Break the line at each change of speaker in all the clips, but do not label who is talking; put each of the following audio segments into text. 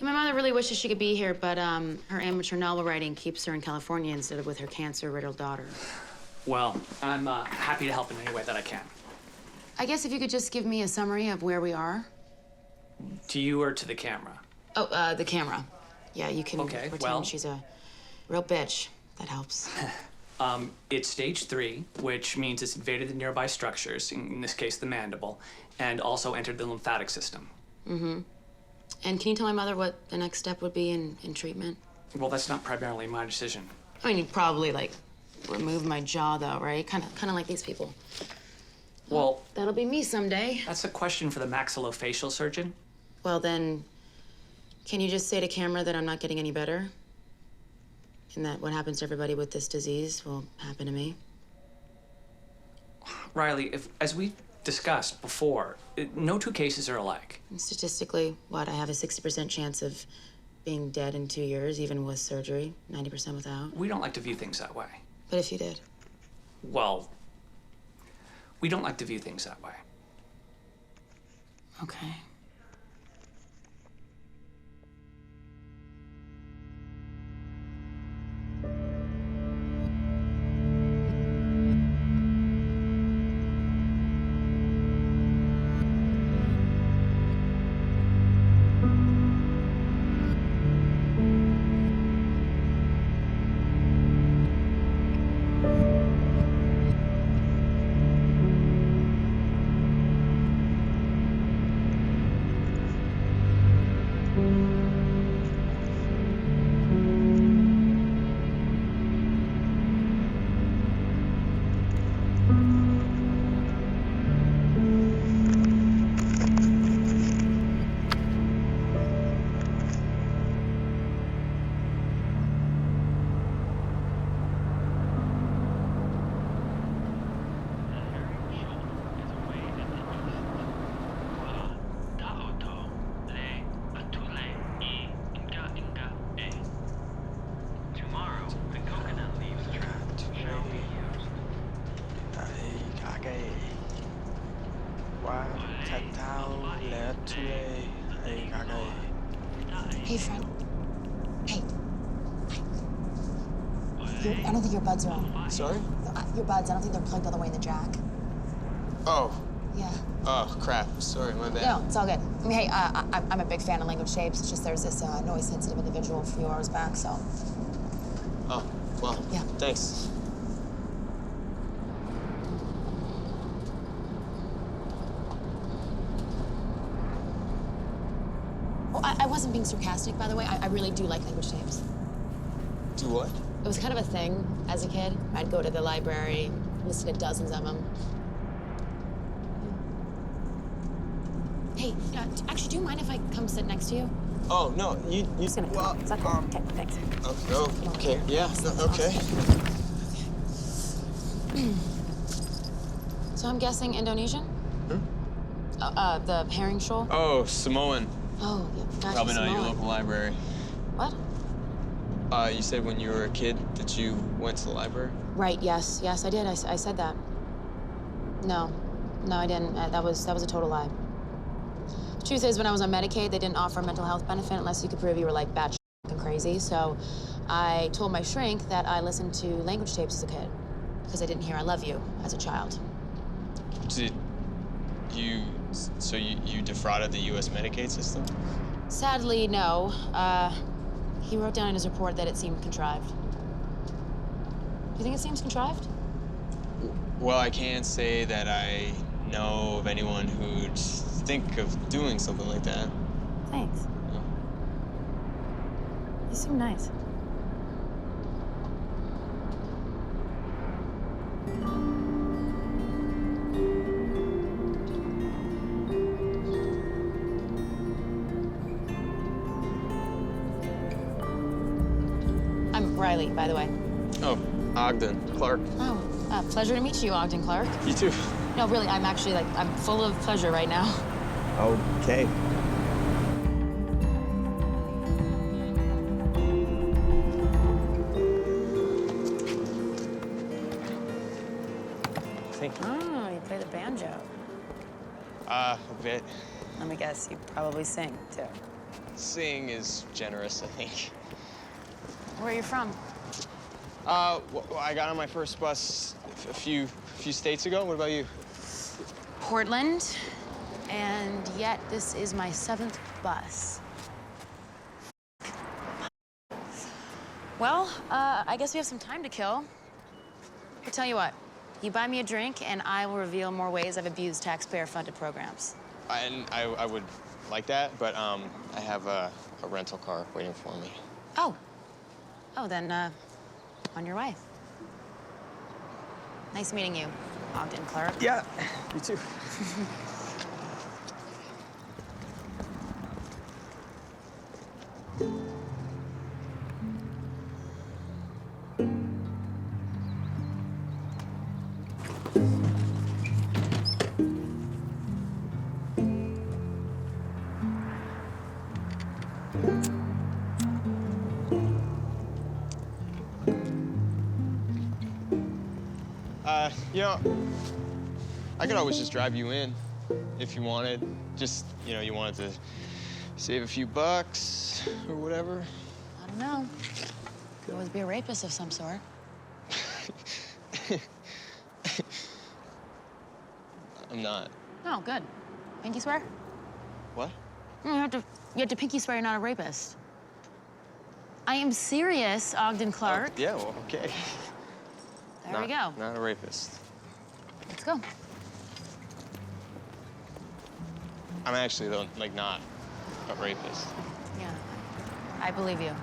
My mother really wishes she could be here, but her amateur novel writing keeps her in California instead of with her cancer-riddled daughter.
Well, I'm happy to help in any way that I can.
I guess if you could just give me a summary of where we are.
To you or to the camera?
Oh, the camera. Yeah, you can
Okay,
pretend
well...
she's a real bitch. That helps.
It's stage 3, which means it's invaded the nearby structures, in this case, the mandible, and also entered the lymphatic system.
Mm-hmm. And can you tell my mother what the next step would be in treatment?
Well, that's not primarily my decision.
I mean, you'd probably, like, remove my jaw, though, right? Kind of like these people.
Well...
That'll be me someday.
That's a question for the maxillofacial surgeon.
Well, then, can you just say to camera that I'm not getting any better? And that what happens to everybody with this disease will happen to me?
Riley, as we discussed before, no two cases are alike.
And statistically, what, I have a 60% chance of being dead in 2 years, even with surgery, 90% without?
We don't like to view things that way.
But if you did?
Well, we don't like to view things that way.
Okay.
Hey, friend. Hey. I don't think your buds are on.
Sorry?
Your buds, I don't think they're plugged all the way in the jack.
Oh.
Yeah.
Oh, crap. Sorry, my bad.
No, it's all good. I mean, hey, I'm a big fan of Language Shapes. It's just there's this noise-sensitive individual a few hours back, so...
Oh, well,
yeah.
Thanks.
Oh, I wasn't being sarcastic, by the way. I really do like Language Shapes.
Do what?
It was kind of a thing as a kid. I'd go to the library, listen to dozens of them. Hey, actually, do you mind if I come sit next to you?
Oh, no, you...
Just gonna come. Is that cool? Okay, thanks.
Okay, yeah, okay.
So I'm guessing Indonesian?
Hmm?
The herring shoal?
Oh, Samoan.
Oh, yeah, gotcha,
Probably not your
Samoan.
local library.
What?
You said when you were a kid that you went to the library?
Right, yes, I did. I said that. No, I didn't. That was a total lie. The truth is, when I was on Medicaid, they didn't offer a mental health benefit unless you could prove you were, like, batshit fucking crazy. So I told my shrink that I listened to Language Tapes as a kid because I didn't hear I love you as a child.
Did you... So you defrauded the U.S. Medicaid system?
Sadly, no. He wrote down in his report that it seemed contrived. Do you think it seems contrived?
Well, I can't say that I know of anyone who'd think of doing something like that.
Thanks.
Yeah.
You seem nice. I'm Riley, by the way.
Oh, Ogden Clark.
Oh, pleasure to meet you, Ogden Clark.
You too.
No, really, I'm actually, like, I'm full of pleasure right now.
Okay.
Thank you.
Oh, you play the banjo.
A bit.
Let me guess, you probably sing, too.
Seeing is generous, I think.
Where are you from?
I got on my first bus a few states ago. What about you?
Portland. And yet, this is my 7th bus. Well, I guess we have some time to kill. I'll tell you what. You buy me a drink, and I will reveal more ways I've abused taxpayer-funded programs.
I would like that, but I have a rental car waiting for me.
Oh. Oh, then, on your way. Nice meeting you, Ogden Clark.
Yeah, you too. You know, I could always just drive you in if you wanted. Just, you wanted to save a few bucks or whatever.
I don't know. Could always be a rapist of some sort.
I'm not.
Oh, good. Pinky swear?
What?
You have to pinky swear you're not a rapist. I am serious, Ogden Clark.
Yeah, well, okay.
There we go.
Not a rapist.
Let's go.
I'm actually, though, not a rapist.
Yeah, I believe you.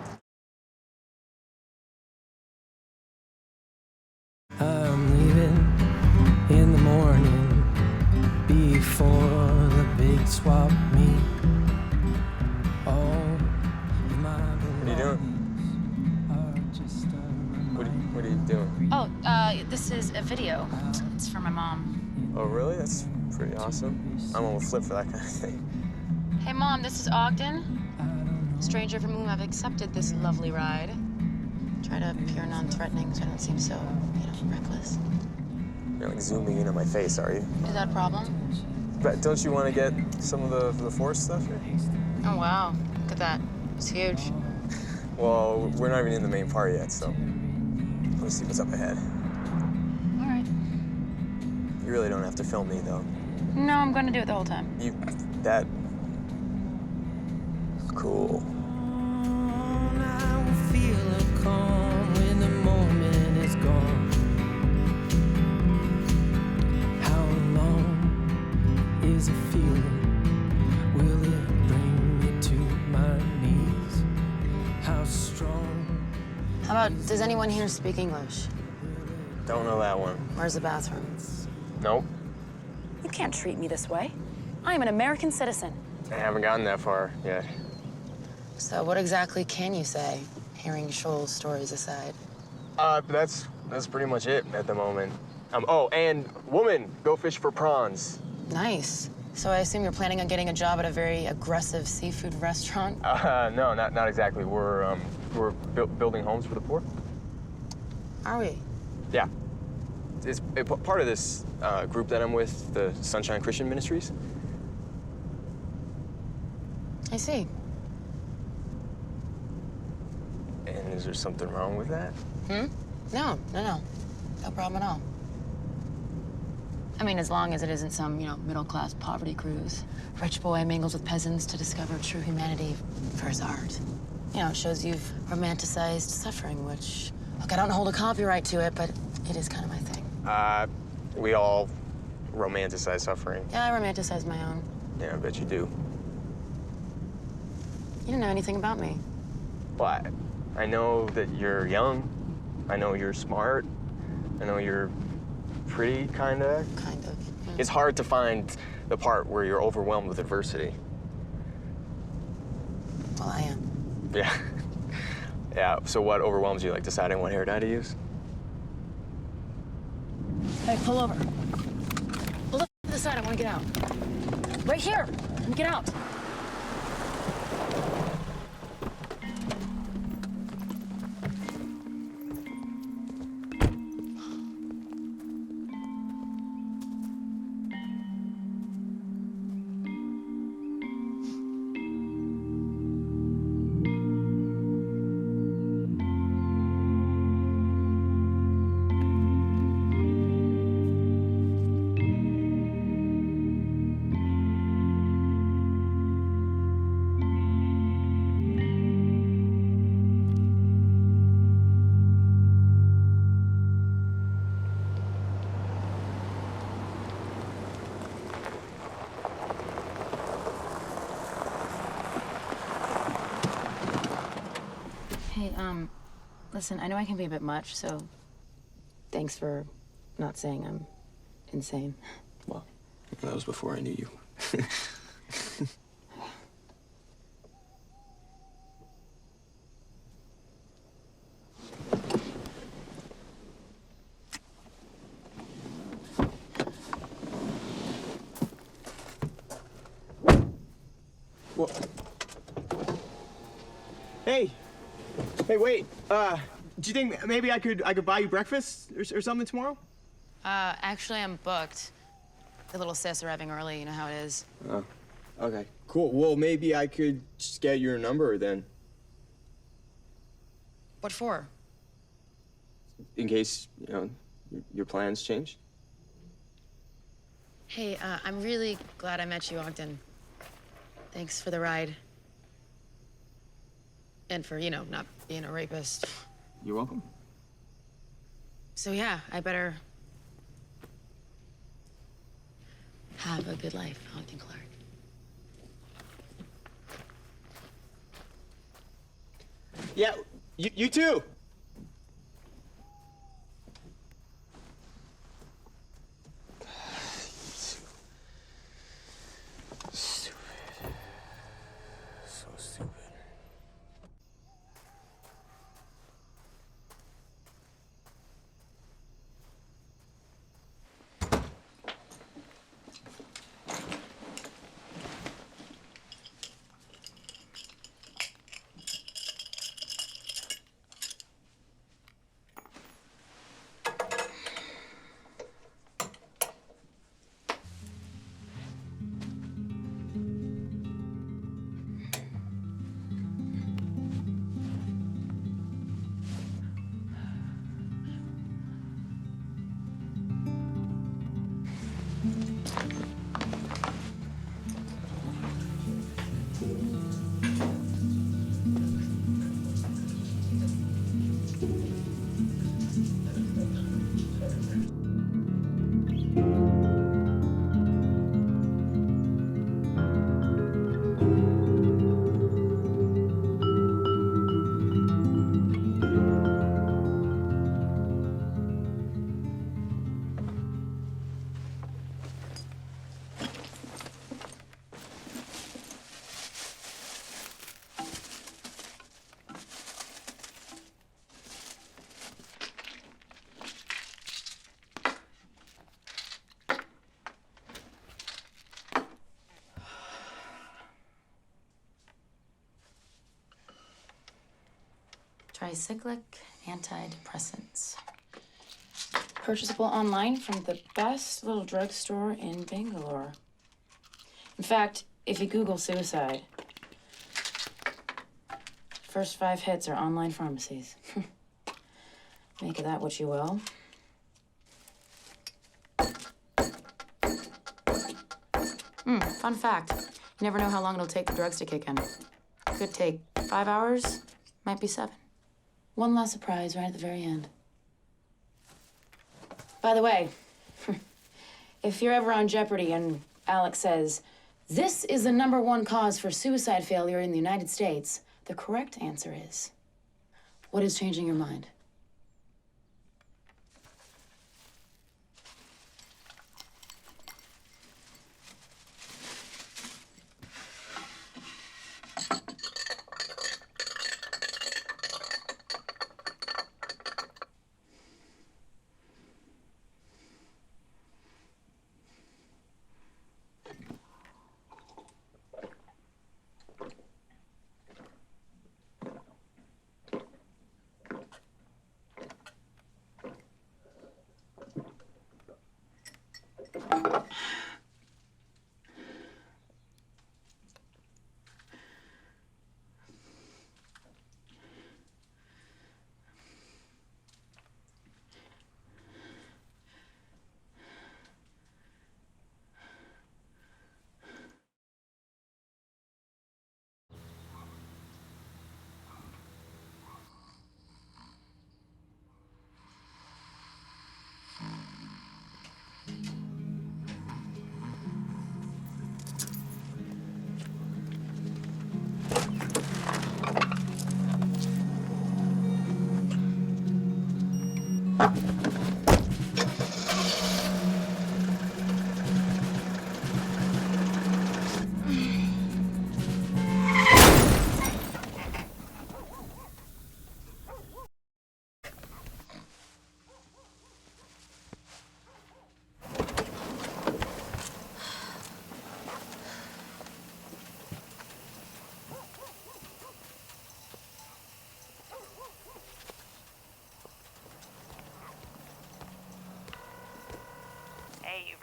I'm leaving in the morning before the big swap meet. All my
What are you doing? What are you doing?
Oh, this is a video. It's for my mom.
Oh, really? That's pretty awesome. I'm on a flip for that kind of thing.
Hey, Mom, this is Ogden. Stranger from whom I've accepted this lovely ride. Try to appear non-threatening so I don't seem so, reckless.
You're zooming in on my face, are you?
Is that a problem?
But don't you want to get some of the forest stuff here?
Oh, wow. Look at that. It's huge.
Well, we're not even in the main part yet, so let's see what's up ahead.
All right.
You really don't have to film me, though.
No, I'm going to do it the whole time.
That... Cool.
I will feel a calm when the moment is gone. How long is it feeling? Will it bring me to my knees? How strong?
How about, does anyone here speak English?
Don't know that one.
Where's the bathroom?
Nope.
You can't treat me this way. I am an American citizen.
I haven't gotten that far yet.
So what exactly can you say, hearing Shoal's stories aside?
That's pretty much it at the moment. Oh, and woman, go fish for prawns.
Nice. So I assume you're planning on getting a job at a very aggressive seafood restaurant?
No, not exactly. We're building homes for the poor.
Are we?
Yeah. It's part of this group that I'm with, the Sunshine Christian Ministries.
I see.
And is there something wrong with that?
No. No problem at all. I mean, as long as it isn't some, middle-class poverty cruise. Rich boy mingles with peasants to discover true humanity for his art. It shows you've romanticized suffering, which, look, I don't hold a copyright to it, but it is kind of my thing.
We all romanticize suffering.
Yeah, I romanticize my own.
Yeah, I bet you do.
You didn't know anything about me.
But I know that you're young. I know you're smart. I know you're pretty, kinda.
Kind of. Yeah.
It's hard to find the part where you're overwhelmed with adversity.
Well, I am.
Yeah. Yeah, so what overwhelms you, like deciding what hair dye to use?
Hey, pull over. Pull up to the side, I want to get out. Right here, let me get out. Listen, I know I can be a bit much, so thanks for not saying I'm insane.
Well, that was before I knew you. Well, hey, wait. Do you think maybe I could buy you breakfast or something tomorrow?
Actually, I'm booked. The little sis arriving early, you know how it is.
Oh, okay, cool. Well, maybe I could just get your number then,
What for?
in case your plans change.
Hey, I'm really glad I met you, Ogden. Thanks for the ride. And for, not being a rapist.
You're welcome.
So yeah, I better have a good life, Ogden Clark.
Yeah, you too. Stupid. So stupid.
Tricyclic antidepressants. Purchasable online from the best little drugstore in Bangalore. In fact, if you Google suicide, first 5 hits are online pharmacies. Make of that what you will. Fun fact, you never know how long it'll take the drugs to kick in. Could take 5 hours, might be 7. One last surprise right at the very end. By the way, if you're ever on Jeopardy and Alex says, "This is the #1 cause for suicide failure in the United States," the correct answer is, what is changing your mind?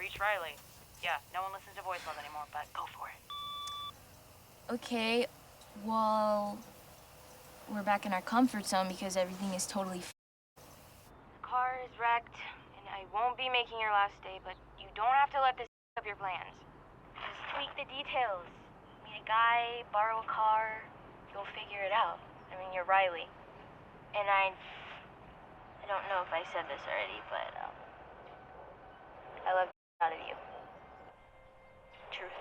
reached Riley. Yeah, no one listens to voicemails anymore, but go for it.
Okay, well, we're back in our comfort zone because everything is totally
The car is wrecked, and I won't be making your last day, but you don't have to let this up your plans. Just tweak the details. Meet a guy, borrow a car, you'll figure it out. I mean, you're Riley. And I don't know if I said this already, but, I love the out of you. Truth.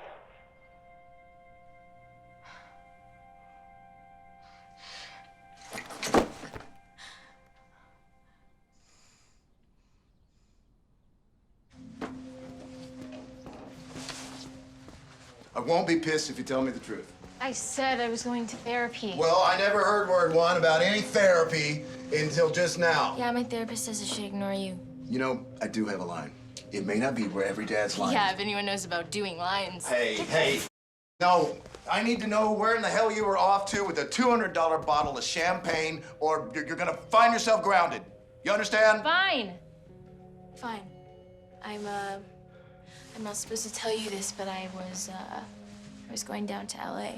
I won't be pissed if you tell me the truth.
I said I was going to therapy.
Well, I never heard word one about any therapy until just now.
Yeah, my therapist says I should ignore you.
You know, I do have a line. It may not be where every dad's line
Yeah,
is.
if anyone knows about doing lines.
Hey. No, I need to know where in the hell you were off to with a $200 bottle of champagne, or you're gonna find yourself grounded. You understand?
Fine. Fine. I'm not supposed to tell you this, but I was going down to LA.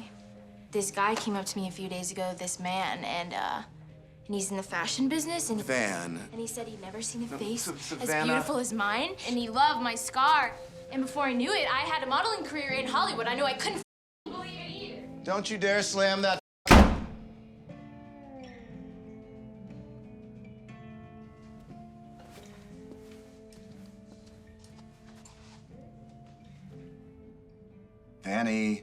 This guy came up to me a few days ago, this man, and he's in the fashion business, and
Van.
and he said he'd never seen a face as
Savannah.
beautiful as mine, and he loved my scar. And before I knew it, I had a modeling career in Hollywood. I knew I couldn't believe it either.
Don't you dare slam that. Vanny,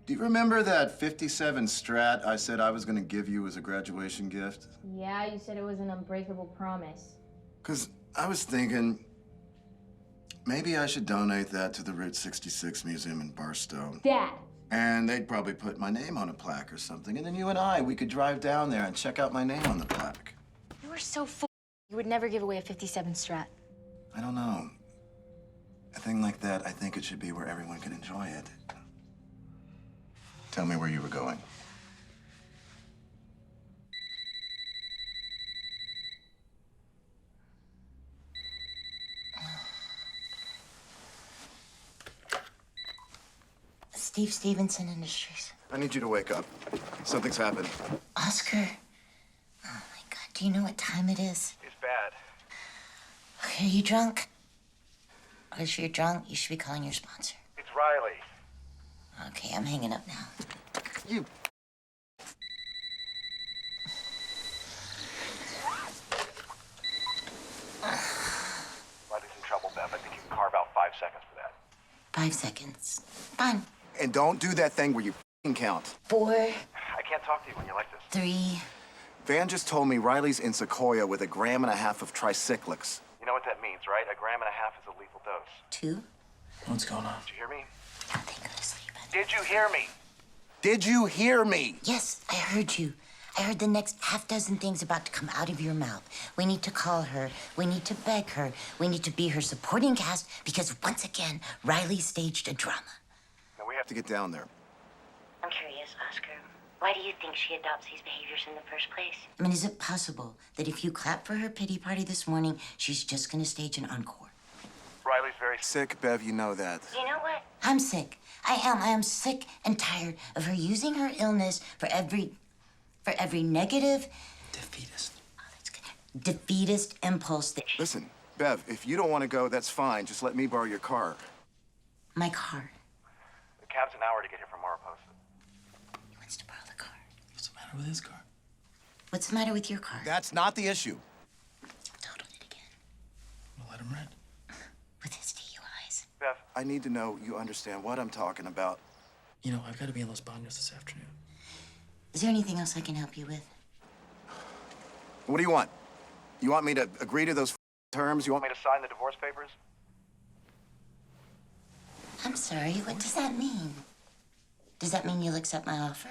do you remember that 57 Strat I said I was gonna give you as a graduation gift?
Yeah, you said it was an unbreakable promise.
'Cause I was thinking, maybe I should donate that to the Route 66 Museum in Barstow.
Dad.
And they'd probably put my name on a plaque or something. And then you and I, we could drive down there and check out my name on the plaque.
You were so full. You would never give away a 57 Strat.
I don't know. A thing like that, I think it should be where everyone can enjoy it. Tell me where you were going.
Steve Stevenson Industries.
I need you to wake up. Something's happened.
Oscar. Oh my God, do you know what time it is?
It's bad.
Okay, are you drunk? Because if you're drunk, you should be calling your sponsor.
It's Riley.
Okay, I'm hanging up now.
You.
Riley's in trouble, Bev. I think you can carve out 5 seconds for that.
5 seconds. Fine.
And don't do that thing where you count.
4,
I can't talk to you when you're like this.
3.
Van just told me Riley's in Sequoia with 1.5 grams of tricyclics.
You know what that means, right? 1.5 grams is a lethal dose.
2.
What's going on?
Did you hear me?
Nothing. Go to sleep.
Did you hear me?
Did you hear me?
Yes, I heard you. I heard the next half dozen things about to come out of your mouth. We need to call her. We need to beg her. We need to be her supporting cast because once again, Riley staged a drama.
Now we have
To get down there.
I'm curious, Oscar. Why do you think she adopts these behaviors in the first place? I mean, is it possible that if you clap for her pity party this morning, she's just gonna stage an encore?
Riley's very
Sick, Bev, you know that.
You know what? I'm sick. I am sick and tired of her using her illness for every negative,
Defeatist.
defeatist impulse that
Listen, Bev, if you don't want to go, that's fine. Just let me borrow your car.
my car.
The cab's an hour to get here from Mara Post.
He wants to borrow the car.
What's the matter with his car?
What's the matter with your car?
That's not the issue.
Totaled it again.
We'll let him rent.
With his DUIs.
Bev,
I need to know you understand what I'm talking about.
You know, I've got to be in Los Banos this afternoon.
Is there anything else I can help you with?
What do you want? You want me to agree to those terms? You want
want
me
me to sign the divorce papers?
I'm sorry, what does that mean? Does that mean you'll accept my offer?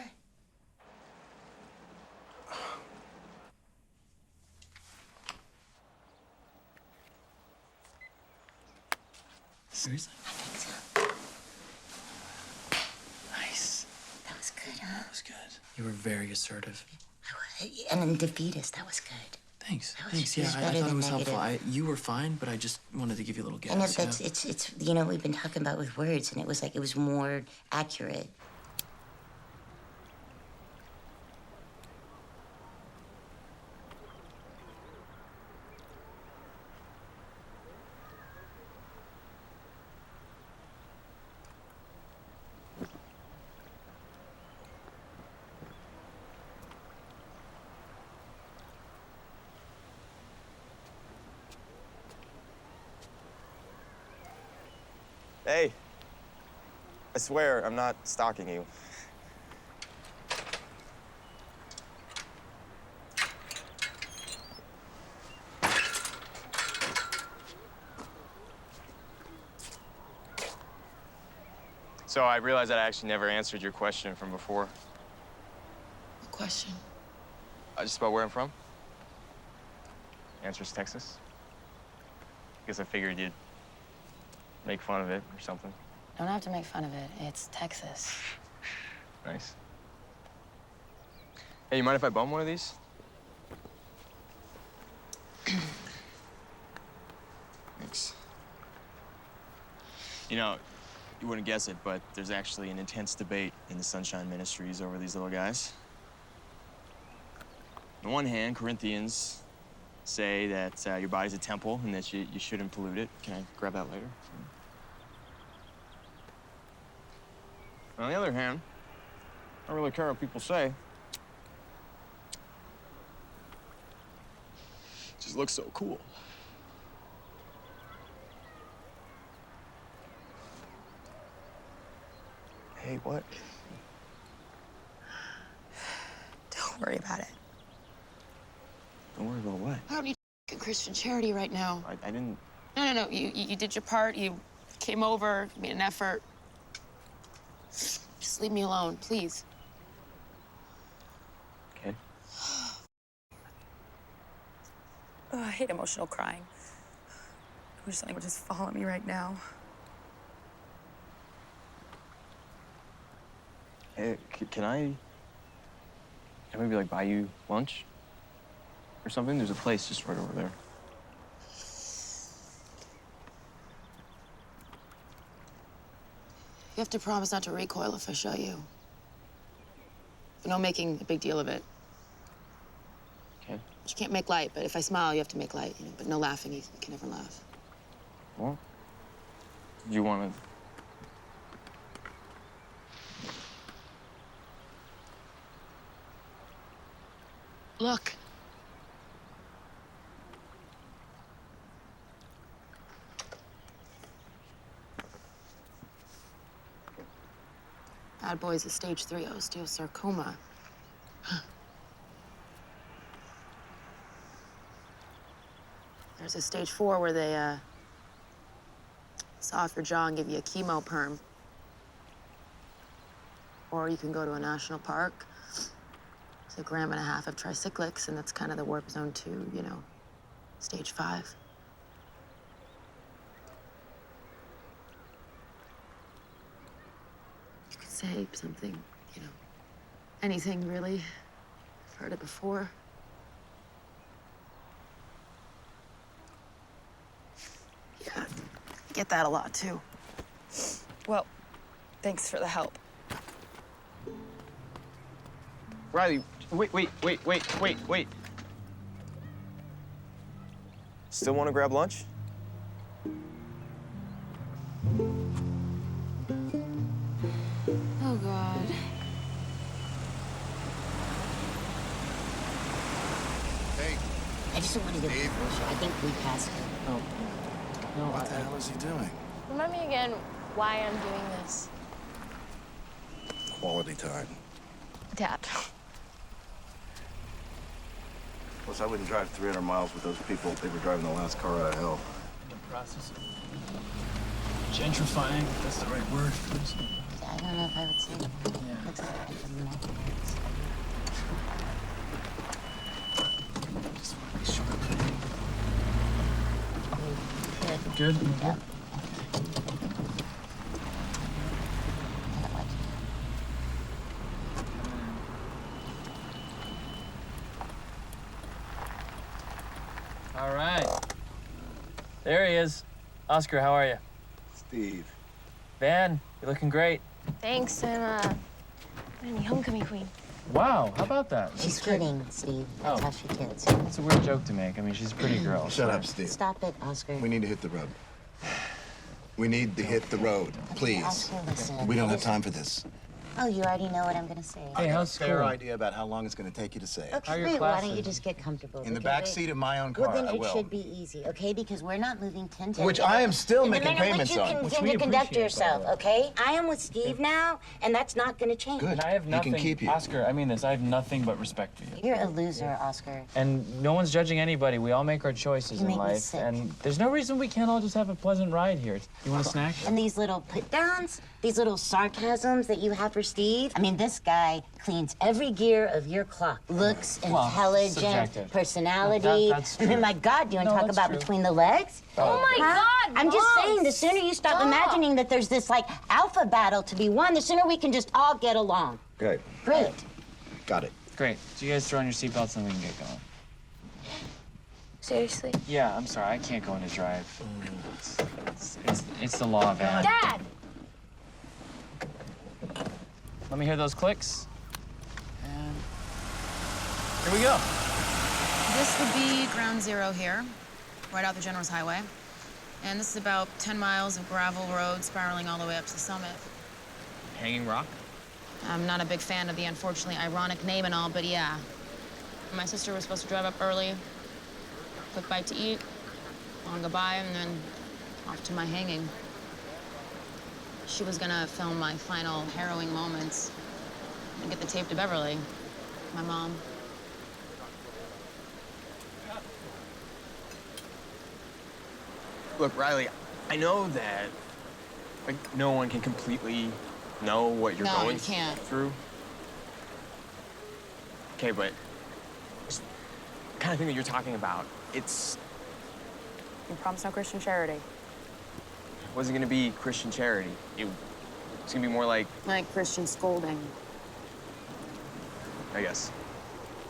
Seriously?
I think so.
Nice.
That was good, huh?
That was good. You were very assertive.
And in defeatist, that was good.
Thanks.
That was-
Thanks.
it
Yeah,
was
I
better
thought it
than
was helpful.
negative.
You were fine, but I just wanted to give you a little gas.
I know
you
that's it's you know, we've been talking about with words, and it was like it was more accurate.
Hey, I swear I'm not stalking you. So I realized that I actually never answered your question from before.
What question?
Just about where I'm from. Answer's Texas. Guess I figured you'd make fun of it or something.
Don't have to make fun of it. It's Texas.
Nice. Hey, you mind if I bum one of these? Thanks. You know, you wouldn't guess it, but there's actually an intense debate in the Sunshine Ministries over these little guys. On one hand, Corinthians say that your body's a temple and that you shouldn't pollute it. Can I grab that later? On the other hand, I don't really care what people say. It just looks so cool. Hey, what?
Don't worry about it.
Don't worry about what?
I don't need Christian charity right now.
I didn't...
No. You did your part. You came over, made an effort. Just leave me alone, please.
Okay.
Oh, I hate emotional crying. I wish something would just fall on me right now.
Hey, can I maybe, like, buy you lunch? Or something? There's a place just right over there.
You have to promise not to recoil if I show you. But no making a big deal of it.
Okay.
You can't make light, but if I smile, you have to make light, you know, but no laughing. You can never laugh.
Well, do you want to...
Look. Bad boy's a stage 3 osteosarcoma. There's a stage 4 where they saw off your jaw and give you a chemo perm. Or you can go to a national park. It's 1.5 grams of tricyclics, and that's kind of the warp zone to, you know, stage 5. You could say something, you know, anything really. I've heard it before. Yeah, I get that a lot too.
Well, thanks for the help.
Riley, wait. Still want to grab lunch?
Oh, God.
Hey,
I just don't want to get bullshit. I think we passed it.
Oh. No,
what the hell is he doing?
Remind me again why I'm doing this.
Quality time.
Dad.
Plus, I wouldn't drive 300 miles with those people if they were driving the last car out of hell.
The process of gentrifying, if that's the right word for this.
Yeah, I don't know if I would say.
Yeah.
Looks like it was negative.
Just want to be sure.
Good.
Good?
Yeah.
All right. There he is. Oscar, how are you?
Steve.
Van, you're looking great.
Thanks, I'm the homecoming queen.
Wow, how about that?
She's kidding, Steve. That's
Oh.
how she kids.
It's a weird joke to make. I mean, she's a pretty girl.
Shut up, Steve.
Stop it, Oscar.
We need to hit the road. We need to hit the road, please.
Oscar, listen.
We don't have time for this.
Oh, you already know what I'm gonna say.
Hey,
I got a
how's
fair
school?
idea about how long it's going to take you to say it.
Okay,
How are your
wait, why don't
classes?
you just get comfortable?
In the
okay,
back
wait.
seat of my own car,
Well, then
I
it
will.
should be easy, okay? Because we're not moving 10
Which I am still making payments
you
on.
can
Which
tend
we
to conduct
appreciate, by
yourself,
the way.
okay? I am with Steve now, and that's not gonna change.
Good.
And I have
He
nothing.
can keep you.
Oscar, I mean this. I have nothing but respect for you.
You're a loser, Oscar.
And no one's judging anybody. We all make our choices
You
in
make me
life.
sick.
And there's no reason we can't all just have a pleasant ride here. You want a snack?
And these little put-downs, these little sarcasms that you have for Steve. I mean, this guy cleans every gear of your clock. Looks,
Well,
intelligent,
subjective.
personality.
That's
I mean,
true.
my God, you want to
No,
talk
that's
about
true.
between the legs?
Oh my God,
I'm just
Mom,
saying, the sooner you stop
stop.
imagining that there's this, like, alpha battle to be won, the sooner we can just all get along.
Great.
Great.
Got it.
Great. So you guys throw on your seatbelts and we can get going.
Seriously?
Yeah, I'm sorry. I can't go into drive. It's the law of Van.
Dad!
Let me hear those clicks. And here we go.
This would be ground zero here, right out the General's Highway. And this is about 10 miles of gravel road spiraling all the way up to the summit.
Hanging Rock?
I'm not a big fan of the unfortunately ironic name and all, but yeah. My sister was supposed to drive up early, quick bite to eat, long goodbye, and then off to my hanging. She was gonna film my final harrowing moments and get the tape to Beverly, my mom.
Look, Riley, I know that, like, no one can completely know what you're
No,
going
you can't.
through. Okay, but this kind of thing that you're talking about, it's
You promised no Christian charity.
wasn't gonna be Christian charity. It's gonna be more like,
Like Christian scolding.
I guess.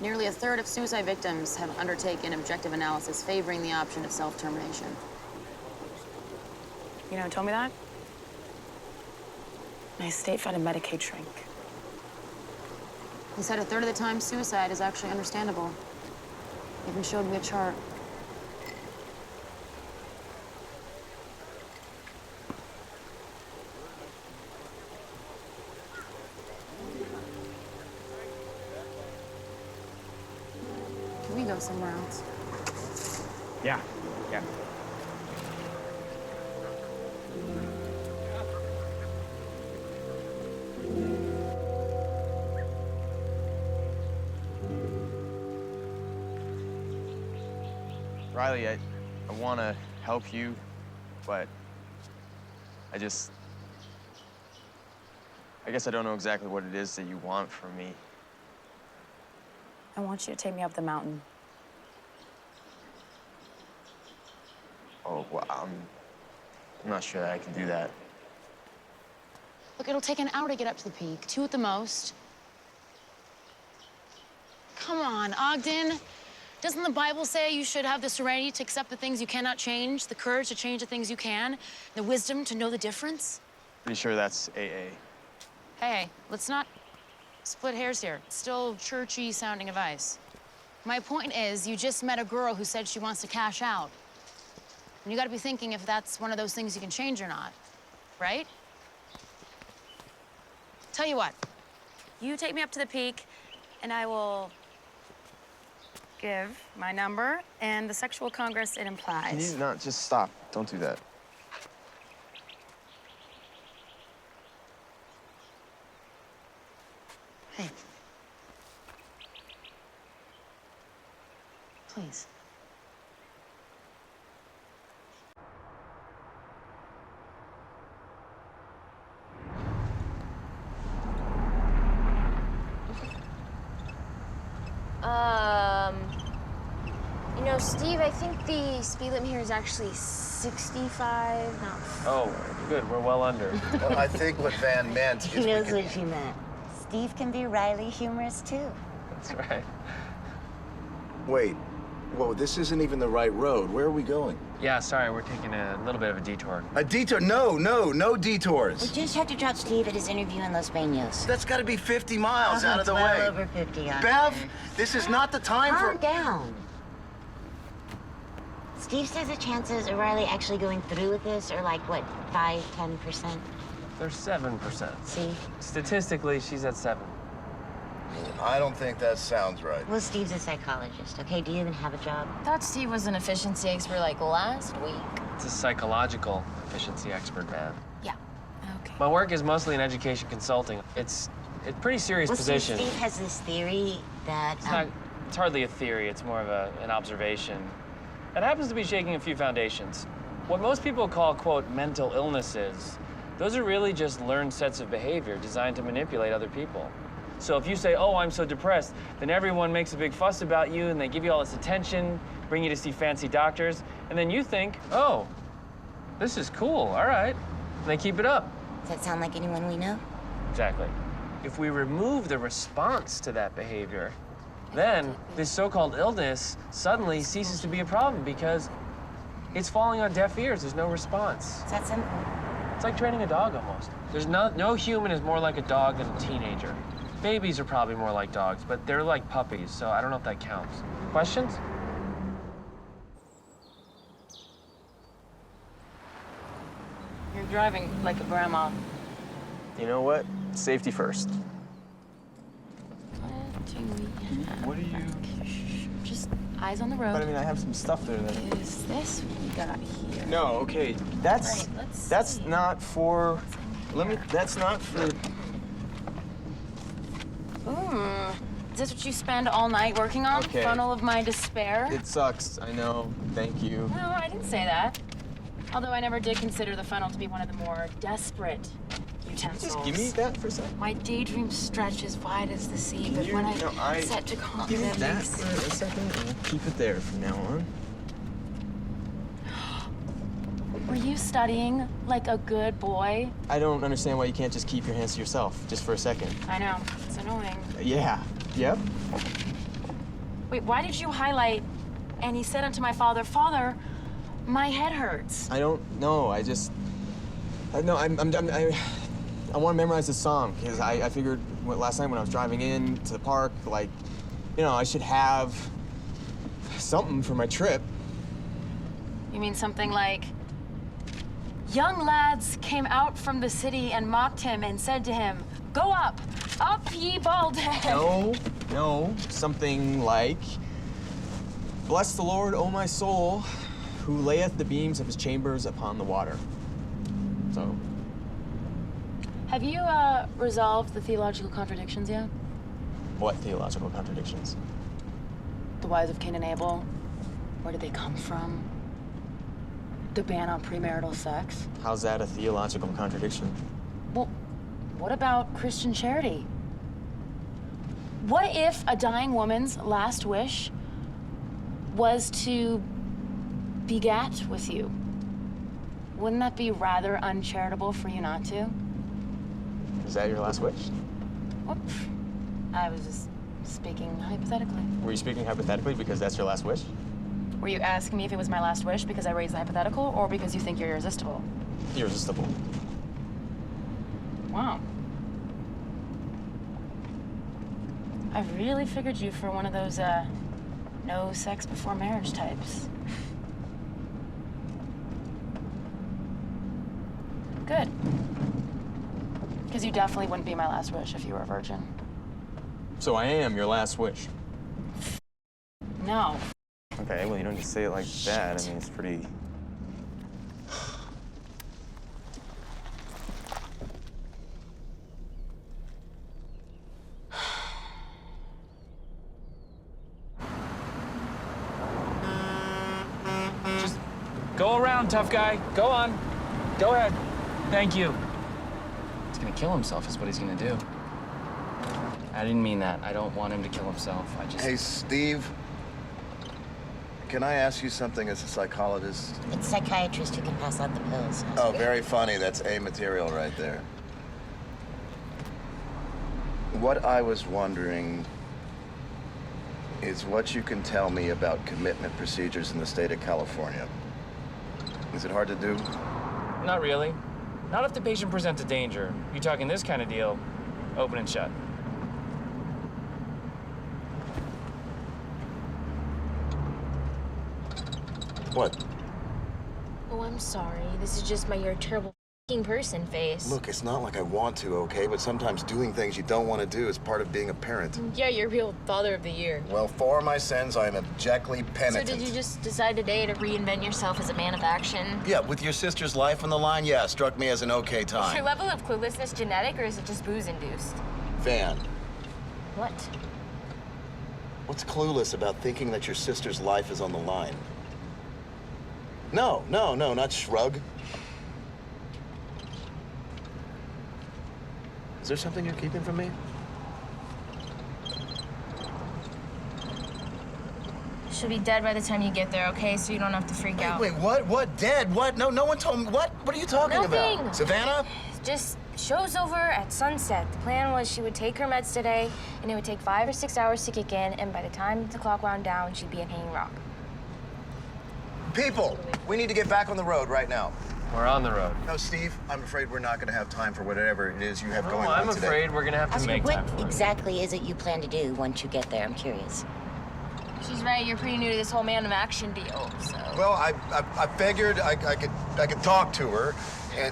Nearly a third of suicide victims have undertaken objective analysis favoring the option of self-termination.
You know who told me that? My state-funded Medicaid shrink.
He said a third of the time suicide is actually understandable. He even showed me a chart. Can we go somewhere else?
Yeah, yeah. Riley, I want to help you, but I guess I don't know exactly what it is that you want from me.
I want you to take me up the mountain.
Oh, well, I'm not sure that I can do that.
Look, it'll take an hour to get up to the peak, 2 at the most. Come on, Ogden. Doesn't the Bible say you should have the serenity to accept the things you cannot change, the courage to change the things you can, the wisdom to know the difference?
Pretty sure that's AA.
Hey, let's not split hairs here. It's still churchy sounding advice. My point is, you just met a girl who said she wants to cash out. And you gotta be thinking if that's one of those things you can change or not, right? Tell you what, you take me up to the peak, and I will give my number and the sexual congress it implies.
Can you not just stop? Don't do that.
Hey. Please.
You know, Steve, I think the speed limit here is actually 65, not...
Oh, good. We're well under.
Well, I think what Van meant is
He
we
knows
could-
what she meant. Steve can be Riley humorous, too.
That's right.
Wait, Whoa, this isn't even the right road. Where are we going?
Yeah, sorry, we're taking a little bit of a detour.
A detour? No detours.
We just had to drop Steve at his interview in Los Banos.
That's got to be 50 miles out of the
well
way.
over 50, officer.
Bev, this is not the time
Calm
for...
down. Steve says the chances of Riley actually going through with this are like, what, 5–10%?
They're 7%.
See?
Statistically, she's at 7.
I don't think that sounds right.
Well, Steve's a psychologist, okay? Do you even have a job?
Thought Steve was an efficiency expert like last week.
It's a psychological efficiency expert, man.
Yeah. Okay.
My work is mostly in education consulting. It's a pretty serious
Well,
position.
Steve has this theory that...
It's hardly a theory, it's more of an observation. It happens to be shaking a few foundations. What most people call, quote, mental illnesses, those are really just learned sets of behavior designed to manipulate other people. So if you say, oh, I'm so depressed, then everyone makes a big fuss about you and they give you all this attention, bring you to see fancy doctors, and then you think, oh, this is cool, all right. And they keep it up.
Does that sound like anyone we know?
Exactly. If we remove the response to that behavior, then this so-called illness suddenly ceases to be a problem because it's falling on deaf ears. There's no response.
Is that simple?
It's like training a dog almost. There's no human is more like a dog than a teenager. Babies are probably more like dogs, but they're like puppies, so I don't know if that counts. Questions?
You're driving like a grandma.
You know what? Safety first.
What are you? Just eyes on the road.
But I mean, I have some stuff there that...
Is this what we got here?
No, okay. That's
Right, let's
that's
see.
not for... That's not for...
Is this what you spend all night working on?
Okay.
Funnel of my despair?
It sucks, I know. Thank you.
No, I didn't say that. Although I never did consider the funnel to be one of the more desperate utensils.
Just give me that for a second.
My daydreams stretch as wide as the sea, but when I set to
Give me
confidently
that for a second, and we'll keep it there from now on.
Were you studying like a good boy?
I don't understand why you can't just keep your hands to yourself, just for a second.
I know, it's annoying.
Yeah. Yep.
Wait, why did you highlight, and he said unto my father, Father, my head hurts.
I don't know. I just... I want to memorize this song because I figured last night when I was driving in to the park, like, you know, I should have something for my trip.
You mean something like, young lads came out from the city and mocked him and said to him, go up ye bald head.
No, something like, bless the Lord, O my soul, who layeth the beams of his chambers upon the water. So.
Have you resolved the theological contradictions yet?
What theological contradictions?
The wives of Cain and Abel, where did they come from? The ban on premarital sex.
How's that a theological contradiction?
Well, what about Christian charity? What if a dying woman's last wish was to begat with you? Wouldn't that be rather uncharitable for you not to?
Is that your last wish?
Whoop. I was just speaking hypothetically.
Were you speaking hypothetically because that's your last wish?
Were you asking me if it was my last wish because I raised the hypothetical, or because you think you're irresistible?
Irresistible.
Wow. I really figured you for one of those, no sex before marriage types. Good. Because you definitely wouldn't be my last wish if you were a virgin.
So I am your last wish.
No.
Okay, well, you don't just say it like that. I mean, it's pretty... Just go around, tough guy. Go on. Go ahead. Thank you. He's gonna kill himself is what he's gonna do. I didn't mean that. I don't want him to kill himself. I just...
Hey, Steve. Can I ask you something as a psychologist?
It's a psychiatrist who can pass out the pills.
Oh, very funny. That's A material right there. What I was wondering is what you can tell me about commitment procedures in the state of California. Is it hard to do?
Not really. Not if the patient presents a danger. You talking this kind of deal, open and shut.
What?
Oh, I'm sorry. This is just you're a terrible f***ing person face.
Look, it's not like I want to, okay? But sometimes doing things you don't want to do is part of being a parent.
Yeah, you're real father of the year.
Well, for my sins, I am abjectly penitent.
So did you just decide today to reinvent yourself as a man of action?
Yeah, with your sister's life on the line, yeah, struck me as an okay time.
Is your level of cluelessness genetic, or is it just booze-induced?
Van,
What?
what's clueless about thinking that your sister's life is on the line? No, not shrug. Is there something you're keeping from me?
She'll be dead by the time you get there, okay? So you don't have to freak out.
Wait, what? What? Dead? What? No one told me. What? What are you talking
Nothing.
about? Savannah?
Just show's over at sunset. The plan was she would take her meds today, and it would take 5 or 6 hours to kick in, and by the time the clock wound down, she'd be a hanging rock.
People, we need to get back on the road right now.
We're on the road.
No, Steve, I'm afraid we're not going to have time for whatever it is you have going
I'm
on today.
afraid we're going to have to
Oscar,
make
what
time for it.
exactly is it you plan to do once you get there? I'm curious.
She's right. You're pretty new to this whole man of action deal, so.
Well, I figured I could talk to her, and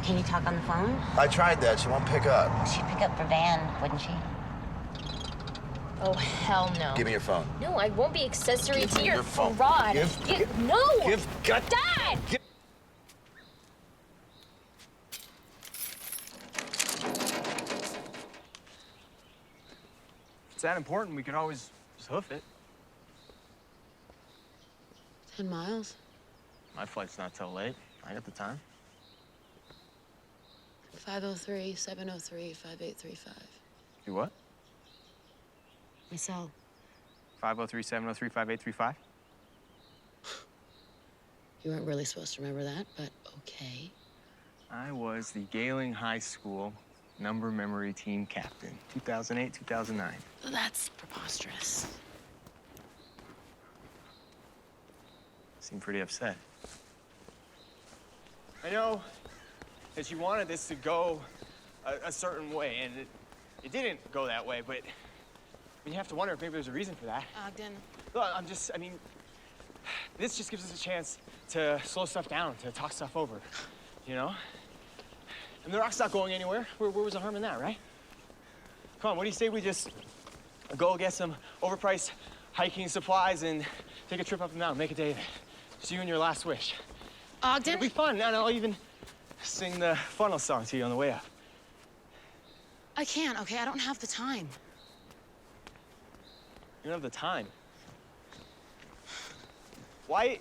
Can you talk on the phone?
I tried that. She won't pick up.
She'd pick up for Van, wouldn't she?
Oh, hell no.
Give me your phone.
No, I won't be accessory
Give
to
me
your
your phone.
fraud. No!
God.
Dad!
If it's that important, we could always just hoof it.
10 miles?
My flight's not till late. I got the time.
503, 703, 5835.
You what?
My cell.
503-703-5835?
You weren't really supposed to remember that, but okay.
I was the Gailing High School number memory team captain, 2008, 2009.
That's preposterous.
Seemed pretty upset. I know that you wanted this to go a certain way, and it didn't go that way, but you have to wonder if maybe there's a reason for that.
Ogden.
Look, this just gives us a chance to slow stuff down, to talk stuff over, you know? And the rock's not going anywhere. Where was the harm in that, right? Come on, what do you say we just go get some overpriced hiking supplies and take a trip up the mountain, make a day of it? Just you and your last wish.
Ogden?
It'll be fun, and I'll even sing the funnel song to you on the way up.
I can't, okay? I don't have the time.
You don't have the time. Why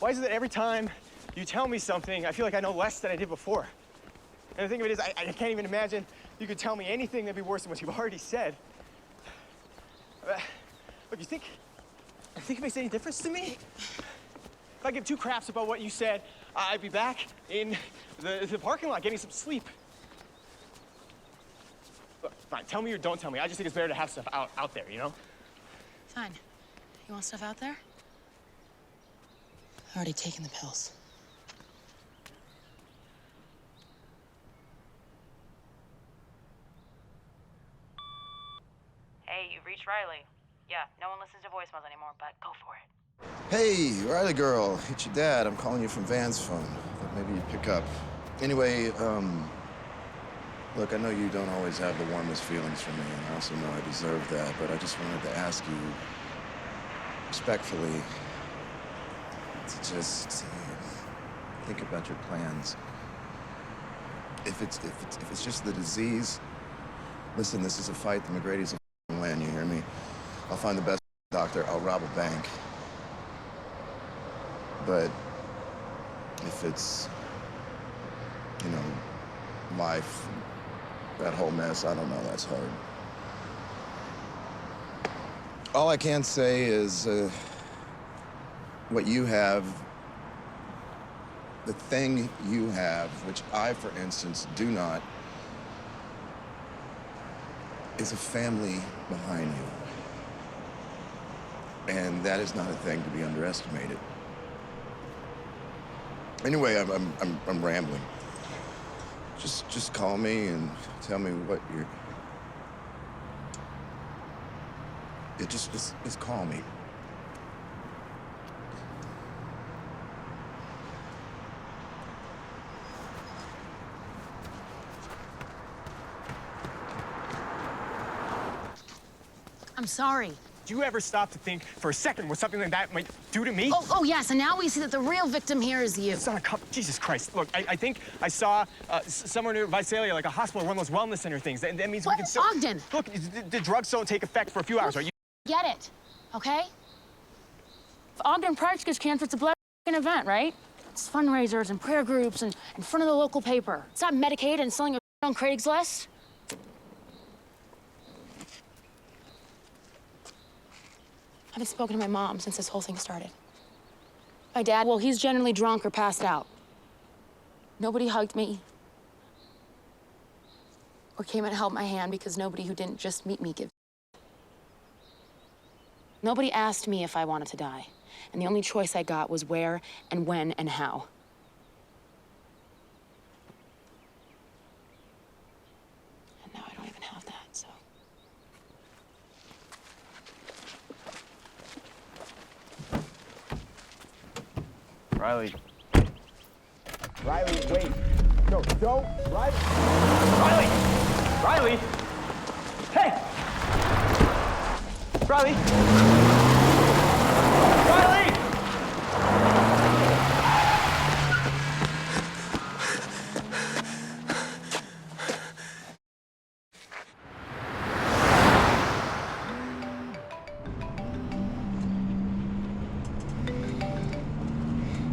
is it that every time you tell me something, I feel like I know less than I did before? And the thing of it is, I can't even imagine you could tell me anything that'd be worse than what you've already said. Look, you think it makes any difference to me? If I give two craps about what you said, I'd be back in the parking lot getting some sleep. Look, fine, tell me or don't tell me. I just think it's better to have stuff out there, you know?
Fine. You want stuff out there? I've already taken the pills.
Hey, you've reached Riley. Yeah, no one listens to voicemails anymore, but go for it.
Hey, Riley girl, it's your dad. I'm calling you from Van's phone. Thought maybe you'd pick up. Anyway, look, I know you don't always have the warmest feelings for me, and I also know I deserve that, but I just wanted to ask you, respectfully, to just think about your plans. If it's just the disease, listen, this is a fight the McGrady's will win, you hear me? I'll find the best doctor, I'll rob a bank. But if it's, you know, life, that whole mess, I don't know, that's hard. All I can say is what you have, the thing you have, which I, for instance, do not, is a family behind you. And that is not a thing to be underestimated. Anyway, I'm rambling. Just call me and tell me what you're... Yeah, just call me.
I'm sorry.
Do you ever stop to think for a second what something like that might do to me?
Oh, yes, and now we see that the real victim here is you.
It's not a cup. Jesus Christ. Look, I think I saw somewhere near Visalia, like a hospital, one of those wellness center things. That means we can still...
Ogden!
Look, the drugs don't take effect for a few hours, are you?
Get it, okay? If Ogden Price gets cancer, it's a blood event, right? It's fundraisers and prayer groups and in front of the local paper. It's not Medicaid and selling on Craigslist.
I haven't spoken to my mom since this whole thing started. My dad, well, he's generally drunk or passed out. Nobody hugged me or came and held my hand because nobody who didn't just meet me gives. Nobody asked me if I wanted to die, and the only choice I got was where and when and how. And now I don't even have that, so.
Riley. Riley, wait. No, don't. Riley. Riley! Riley! Hey! Riley! Riley!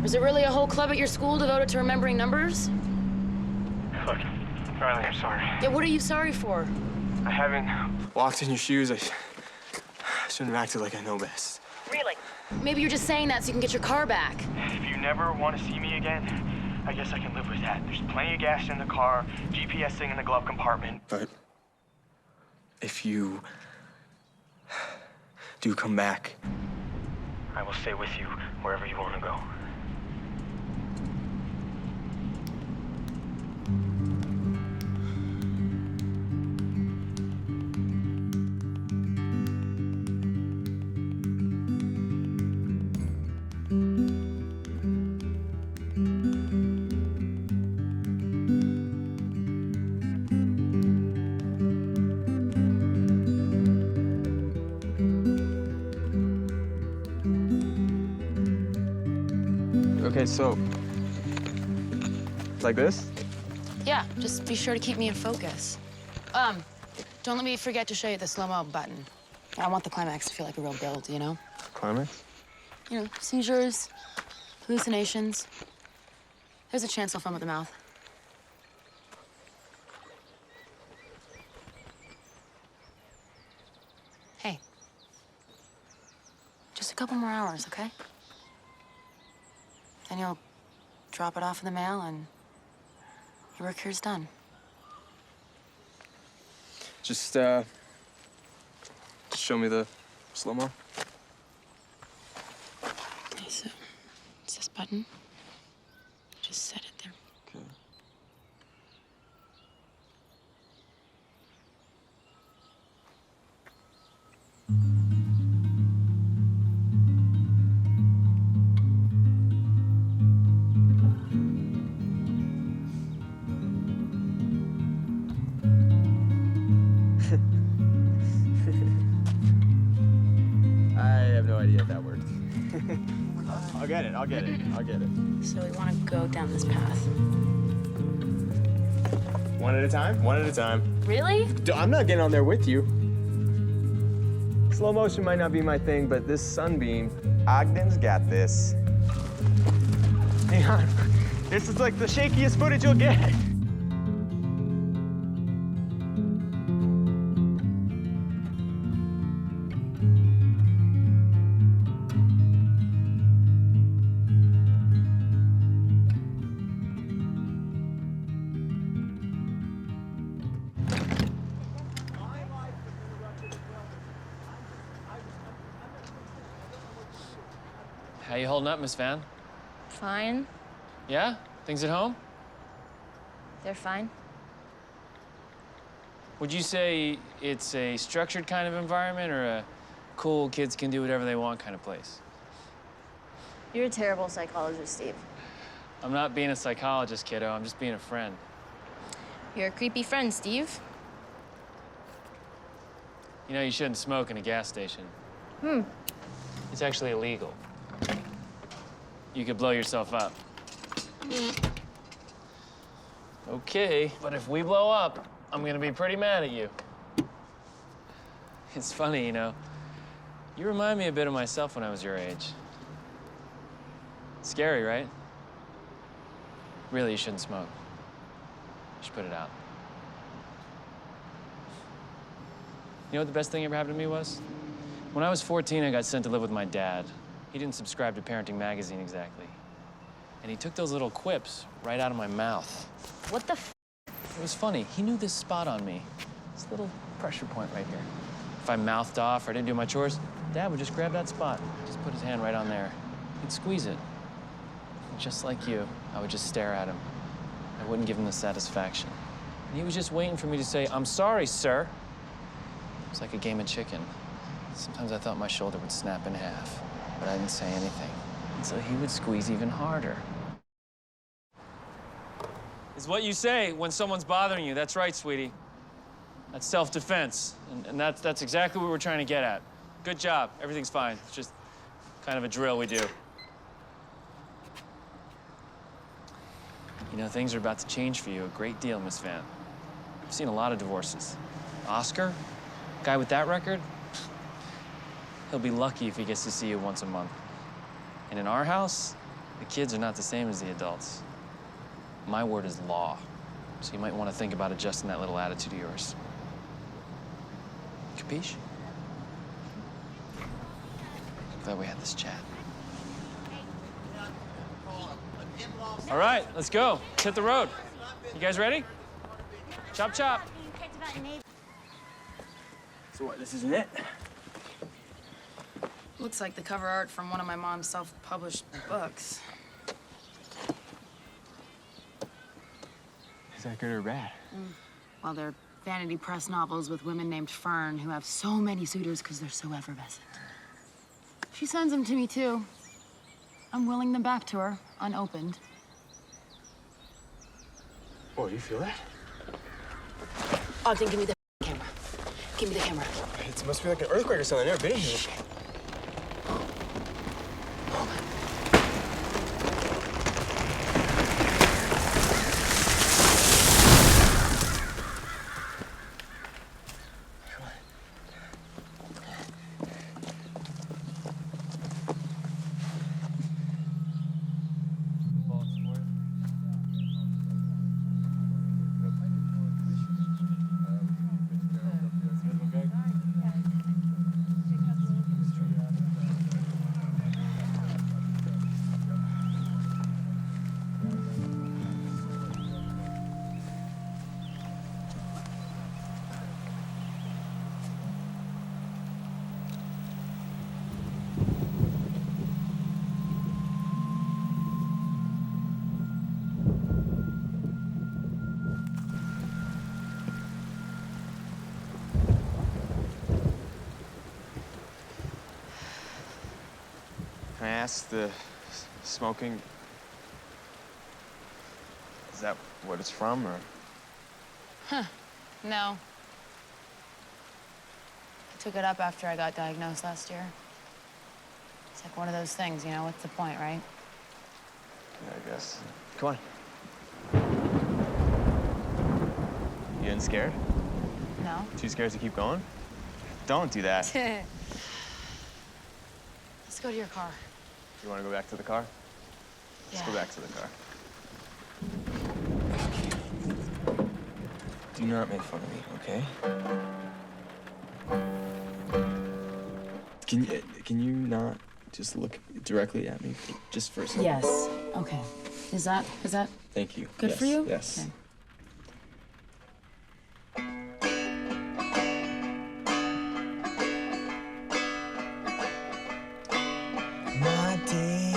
Is there really a whole club at your school devoted to remembering numbers?
Look, Riley, I'm sorry.
Yeah, what are you sorry for?
I haven't walked in your shoes. I shouldn't have acted like I know best.
Really? Maybe you're just saying that so you can get your car back.
If you never want to see me again, I guess I can live with that. There's plenty of gas in the car, GPS thing in the glove compartment. But if you do come back, I will stay with you wherever you want to go. Okay, so, like this?
Yeah, just be sure to keep me in focus. Don't let me forget to show you the slow-mo button. I want the climax to feel like a real build, you know?
Climax?
You know, seizures, hallucinations. There's a chance I'll foam at the mouth. Hey. Just a couple more hours, okay? Then you'll drop it off in the mail and your work here's done.
Just show me the slow-mo.
Okay, so it's this button. Just set it there.
Okay. I have no idea if that worked. I'll get it.
So we want to go down this path.
One at a time? One at a time.
Really?
I'm not getting on there with you. Slow motion might not be my thing, but this sunbeam, Ogden's got this. Hang on. This is like the shakiest footage you'll get.
How you holding up, Miss Van?
Fine.
Yeah? Things at home?
They're fine.
Would you say it's a structured kind of environment or a cool kids can do whatever they want kind of place?
You're a terrible psychologist, Steve.
I'm not being a psychologist, kiddo. I'm just being a friend.
You're a creepy friend, Steve.
You know, you shouldn't smoke in a gas station.
Hmm.
It's actually illegal. You could blow yourself up. Okay, but if we blow up, I'm gonna be pretty mad at you. It's funny, you know. You remind me a bit of myself when I was your age. Scary, right? Really, you shouldn't smoke. You should put it out. You know what the best thing ever happened to me was? When I was 14, I got sent to live with my dad. He didn't subscribe to Parenting Magazine exactly. And he took those little quips right out of my mouth.
What the f?
It was funny. He knew this spot on me. This little pressure point right here. If I mouthed off or didn't do my chores, Dad would just grab that spot, just put his hand right on there. He'd squeeze it. And just like you, I would just stare at him. I wouldn't give him the satisfaction. And he was just waiting for me to say, "I'm sorry, sir." It was like a game of chicken. Sometimes I thought my shoulder would snap in half, but I didn't say anything. And so he would squeeze even harder. It's what you say when someone's bothering you. That's right, sweetie. That's self-defense. And that's exactly what we're trying to get at. Good job. Everything's fine. It's just kind of a drill we do. You know, things are about to change for you a great deal, Miss Van. I've seen a lot of divorces. Oscar, guy with that record, he'll be lucky if he gets to see you once a month. And in our house, the kids are not the same as the adults. My word is law, so you might want to think about adjusting that little attitude of yours. Capiche? Glad we had this chat. All right, let's go. Let's hit the road. You guys ready? Chop, chop.
So what, this isn't it?
Looks like the cover art from one of my mom's self-published books.
Is that good or bad?
Well, they're vanity press novels with women named Fern who have so many suitors because they're so effervescent. She sends them to me, too. I'm willing them back to her, unopened.
Oh, you feel that?
Ogden, give me the camera. Give me the camera.
It must be like an earthquake or something. I've never been here. Can I ask the smoking? Is that what it's from, or?
Huh. No. I took it up after I got diagnosed last year. It's like one of those things, you know, what's the point, right?
Yeah, I guess. Come on. You getting scared?
No.
Too scared to keep going? Don't do that.
Let's go to your car.
You want to go back to the car? Let's go back to the car. Do not make fun of me, okay? Can you not just look directly at me just for a second?
Yes. Okay. Is that
Thank you.
good for you?
Yes.
Okay.
My dear.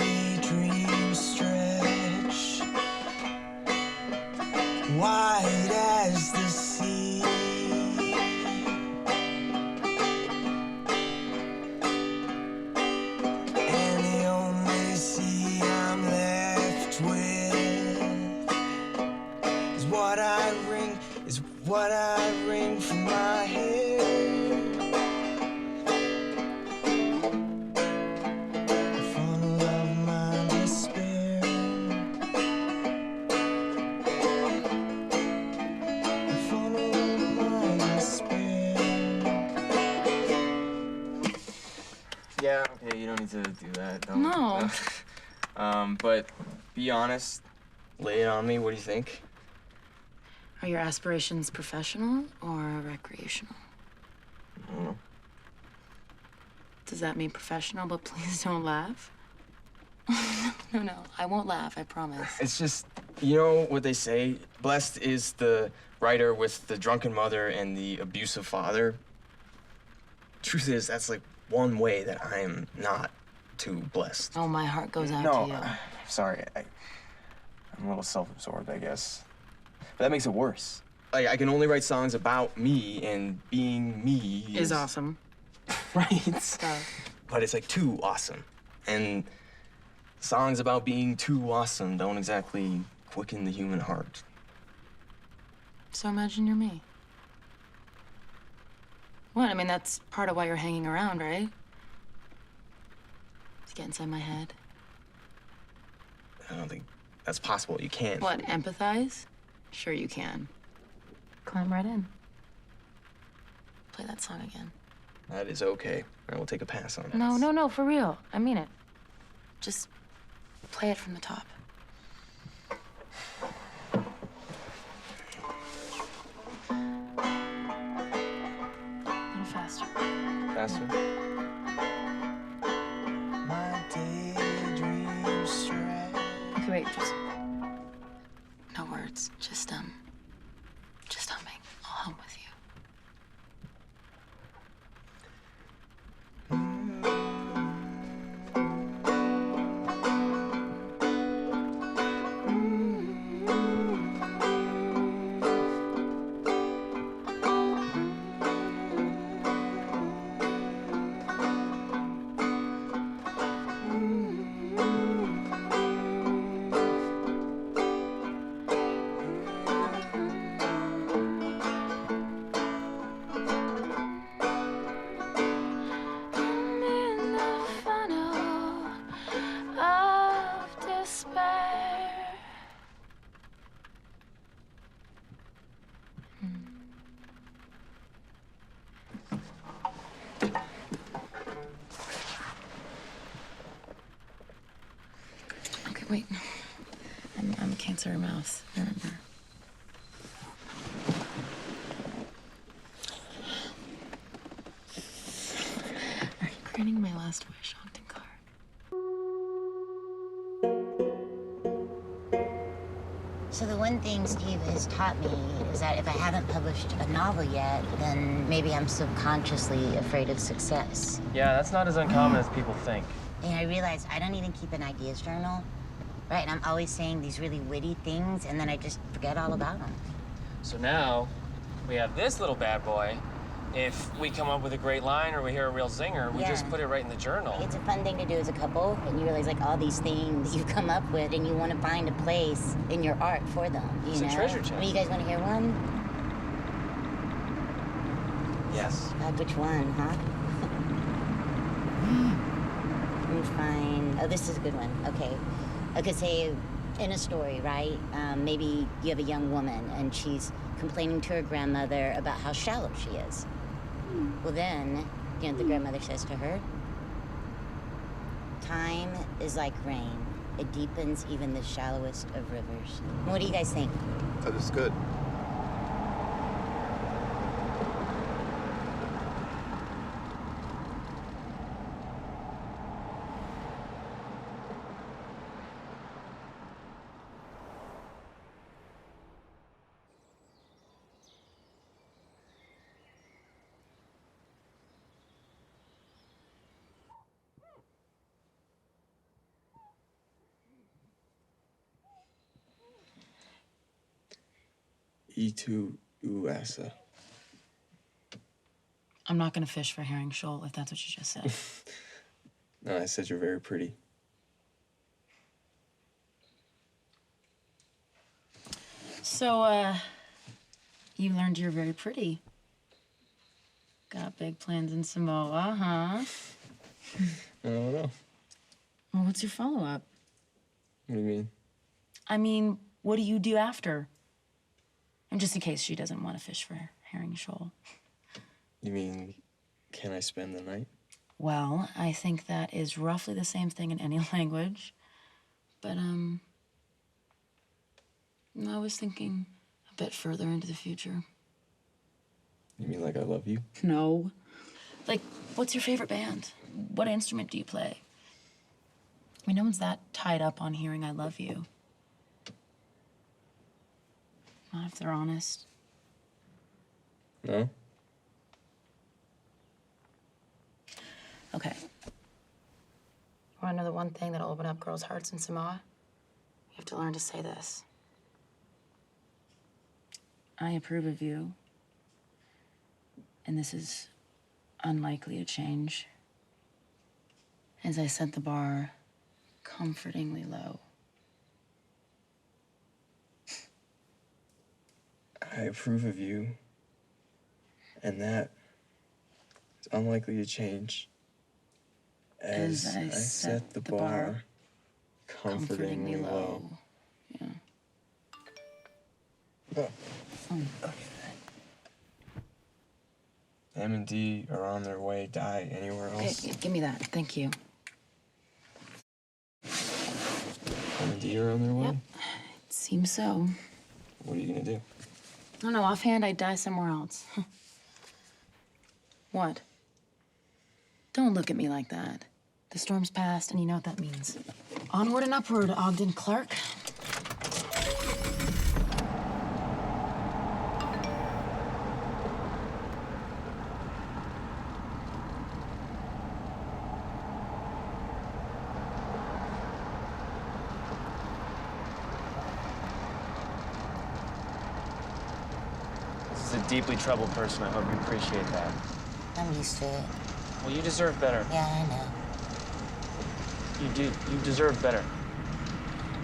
I ring for my hair. Full of my despair. Full of my despair.
Yeah, okay, you don't need to do that. Don't.
No.
But be honest. Lay it on me. What do you think?
Are your aspirations professional or recreational?
I don't know.
Does that mean professional, but please don't laugh? No, I won't laugh, I promise.
It's just, you know what they say? Blessed is the writer with the drunken mother and the abusive father. Truth is, that's like one way that I am not too blessed.
Oh, my heart goes out
No,
to you.
sorry. I'm a little self-absorbed, I guess. But that makes it worse. Like, I can only write songs about me, and being me
Is awesome.
right?
Stuff.
But it's like too awesome. And songs about being too awesome don't exactly quicken the human heart.
So imagine you're me. What? I mean, that's part of why you're hanging around, right? To get inside my head.
I don't think that's possible. You can't.
What, empathize? Sure you can. Climb right in. Play that song again.
That is okay. I will take a pass on it.
No, for real. I mean it. Just play it from the top. A little faster.
Faster?
My daydream stress.
Okay, wait, just... No words, just humming. I'll hum with you. Okay, wait. I'm a Cancer mouse, remember? Are you granting my last wish, Ogden Carr?
So the one thing Steve has taught me is that if I haven't published a novel yet, then maybe I'm subconsciously afraid of success.
Yeah, that's not as uncommon as people think.
And I realized I don't even keep an ideas journal, right? And I'm always saying these really witty things, and then I just forget all about them.
So now we have this little bad boy. If we come up with a great line or we hear a real zinger, we just put it right in the journal.
It's a fun thing to do as a couple, and you realize like all these things you come up with, and you want to find a place in your art for them. You know?
It's a treasure chest.
Well, you guys want to hear one?
Yes.
God, which one, huh? Let me find. Oh, this is a good one. Okay. Okay, say in a story, right? Maybe you have a young woman, and she's complaining to her grandmother about how shallow she is. Well, then, you know what the grandmother says to her? Time is like rain. It deepens even the shallowest of rivers. What do you guys think?
That is good.
E2 Uasa.
I'm not gonna fish for herring shoal, if that's what you just said.
No, I said you're very pretty.
So, You learned you're very pretty. Got big plans in Samoa, huh?
I don't know.
Well, what's your follow-up?
What do you mean?
I mean, what do you do after? And just in case she doesn't want to fish for herring shoal.
You mean, can I spend the night?
Well, I think that is roughly the same thing in any language. But, I was thinking a bit further into the future.
You mean like I love you?
No. Like, what's your favorite band? What instrument do you play? I mean, no one's that tied up on hearing I love you. Not if they're honest.
No?
Okay. Want to know the one thing that'll open up girls' hearts in Samoa? You have to learn to say this. I approve of you. And this is unlikely to change. As I set the bar comfortingly low.
I approve of you. And that is unlikely to change. As I set the bar comfortingly low.
Yeah.
Oh. M and D are on their way. Die anywhere else.
Okay, give me that. Thank you.
M and D are on their way?
Yep. It seems so.
What are you gonna do?
I don't know. Offhand, I'd die somewhere else. What? Don't look at me like that. The storm's passed, and you know what that means. Onward and upward, Ogden Clark.
This is a deeply troubled person. I hope you appreciate that.
I'm used to it.
Well, you deserve better.
Yeah, I know.
You do. You deserve better.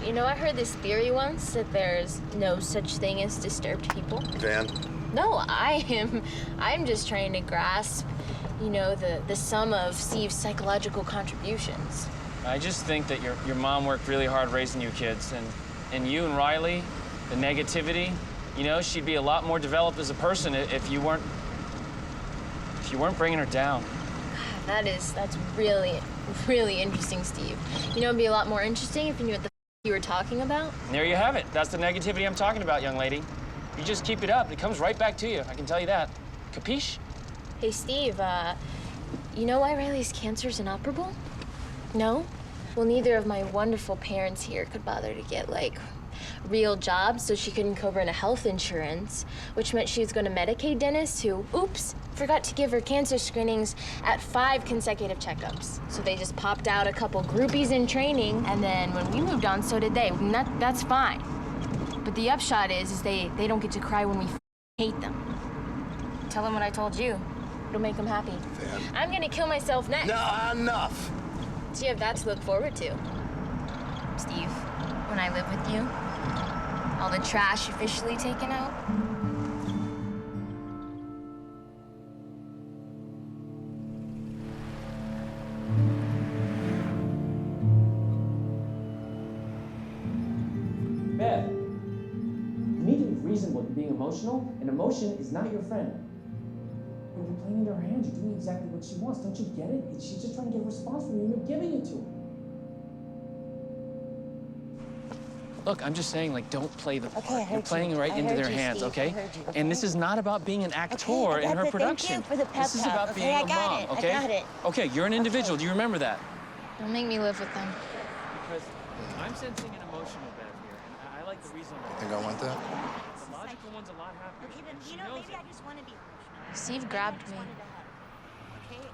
You know, I heard this theory once that there's no such thing as disturbed people.
Van?
No, I'm just trying to grasp, you know, the sum of Steve's psychological contributions.
I just think that your mom worked really hard raising you kids, and you and Riley, the negativity, you know, she'd be a lot more developed as a person if you weren't bringing her down.
That's really, really interesting, Steve. You know, it'd be a lot more interesting if you knew what the you were talking about.
And there you have it. That's the negativity I'm talking about, young lady. You just keep it up, it comes right back to you. I can tell you that. Capiche?
Hey, Steve, you know why Riley's cancer's inoperable? No? Well, neither of my wonderful parents here could bother to get, like, real jobs, so she couldn't cover in a health insurance, which meant she was going to Medicaid dentists who, oops, forgot to give her cancer screenings at 5 consecutive checkups. So they just popped out a couple groupies in training, and then when we moved on, so did they. And that's fine. But the upshot is they don't get to cry when we hate them. Tell them what I told you. It'll make them happy.
Van.
I'm gonna kill myself next.
No, enough!
So you have that to look forward to. Steve, when I live with you, all the trash officially taken out.
Bev, you need to be reasonable in being emotional, and emotion is not your friend. When you're playing into her hands, you're doing exactly what she wants. Don't you get it? She's just trying to get a response from you, and you're giving it to her. Look, I'm just saying, like, don't play the part.
Okay, I heard
You're playing right into their hands,
Steve.
okay?
I heard you, okay?
And this is not about being an actor
Okay, I
in
got
her
it.
production.
Thank you for the pep
This is
talk.
about
Okay,
being
I
a
got
mom,
it. I
okay?
got it.
Okay, you're an individual. Do you remember that?
Don't make me live with them.
Because I'm sensing an emotional Bev here, and I like the reasonable.
Think I want that?
The logical one's a lot happier.
Okay, but
She
you know,
knows
maybe
it.
I just want to be emotional.
Steve grabbed me.
Okay?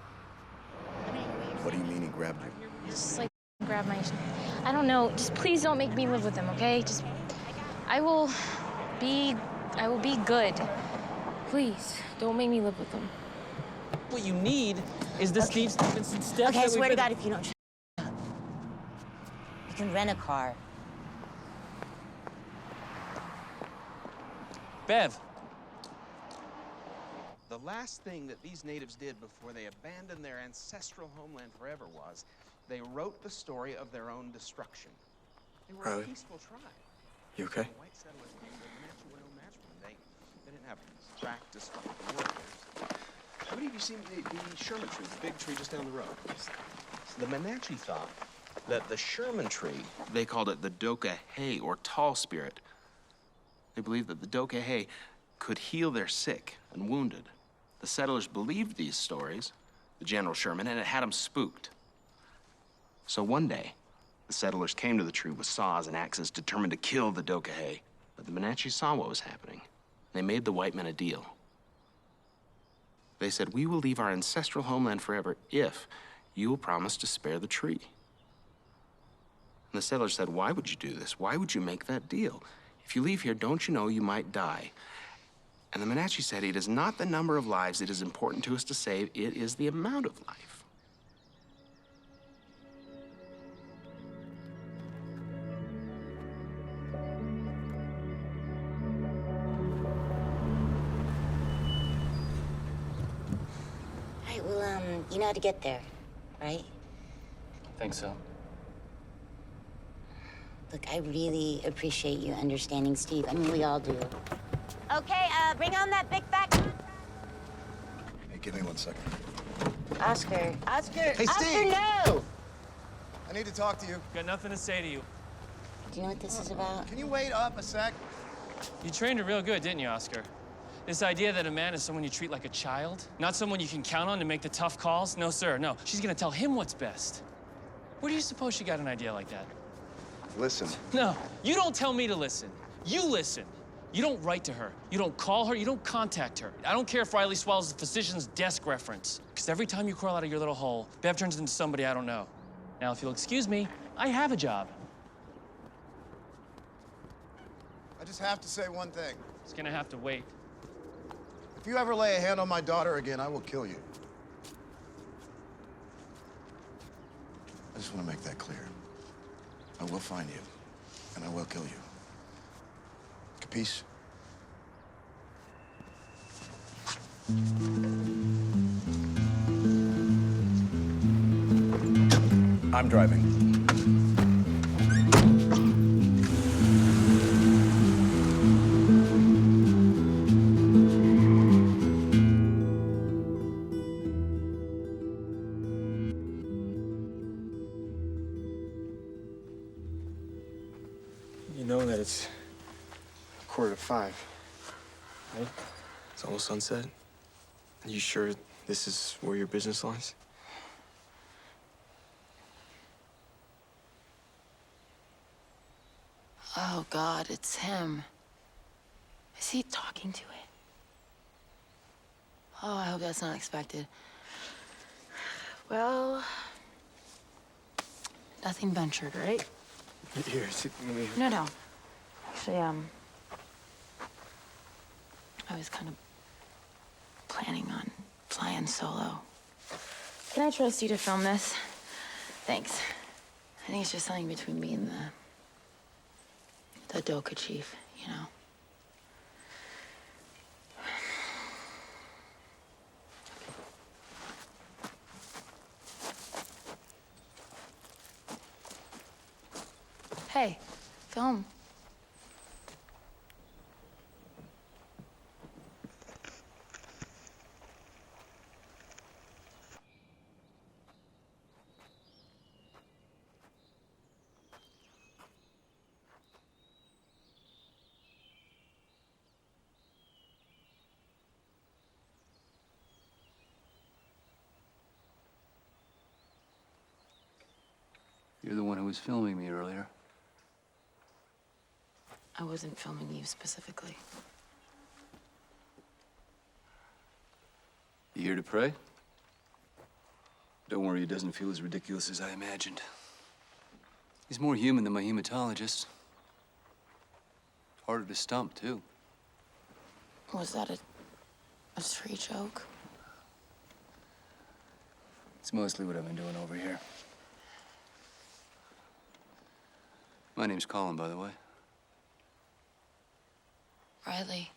I mean,
What do you mean he grabbed you?
Just like grab my. I don't know. Just please don't make me live with them, okay? Just. I will be good. Please don't make me live with them.
What you need is the Steve Stevenson steps
Okay, I
that
swear
we've
to
been...
God, if you don't shut up, you can rent a car.
Bev,
The last thing that these natives did before they abandoned their ancestral homeland forever was they wrote the story of their own destruction. They were a
Riley?
peaceful tribe.
You okay?
The white settlers, the Comanche were no match for them. They didn't have practice fighting warriors. How many of you seen the Sherman tree, the big tree just down the road? The Menachie thought that the Sherman tree, they called it the Doka-Hay, or tall spirit. They believed that the Doka-Hay could heal their sick and wounded. The settlers believed these stories, the General Sherman, and it had them spooked. So one day, the settlers came to the tree with saws and axes, determined to kill the Doka-Hay. But the Menachie saw what was happening. They made the white men a deal. They said, "We will leave our ancestral homeland forever if you will promise to spare the tree." And the settlers said, "Why would you do this? Why would you make that deal? If you leave here, don't you know you might die?" And the Menachie said, "It is not the number of lives it is important to us to save, it is the amount of life."
All right, well, you know how to get there, right?
Think so.
Look, I really appreciate you understanding Steve. I mean, we all do. Okay, bring on that big fat contract.
Hey, give me 1 second.
Oscar.
Hey,
Oscar,
Steve!
no!
I need to talk to you.
Got nothing to say to you.
Do you know what this is about?
Can you wait up a sec?
You trained her real good, didn't you, Oscar? This idea that a man is someone you treat like a child, not someone you can count on to make the tough calls. No, sir, no. She's gonna tell him what's best. Where do you suppose she got an idea like that?
Listen.
No, you don't tell me to listen. You listen. You don't write to her. You don't call her. You don't contact her. I don't care if Riley swallows the physician's desk reference. Because every time you crawl out of your little hole, Bev turns into somebody I don't know. Now, if you'll excuse me, I have a job.
I just have to say one thing.
It's gonna have to wait.
If you ever lay a hand on my daughter again, I will kill you. I just want to make that clear. I will find you, and I will kill you. Capiche? I'm driving.
You know that it's 5:15, right? It's almost sunset. Are you sure this is where your business lies?
Oh, God, it's him. Is he talking to it? Oh, I hope that's not expected. Well, nothing ventured, right?
Here, sit with me.
No. Actually, I was kind of planning on flying solo. Can I trust you to film this? Thanks. I think it's just something between me and the Doka chief, you know? Hey, film.
You're the one who was filming me earlier.
I wasn't filming you specifically.
You here to pray? Don't worry, it doesn't feel as ridiculous as I imagined. He's more human than my hematologist. Harder to stump, too.
Was that a free joke?
It's mostly what I've been doing over here. My name's Colin, by the way.
Riley.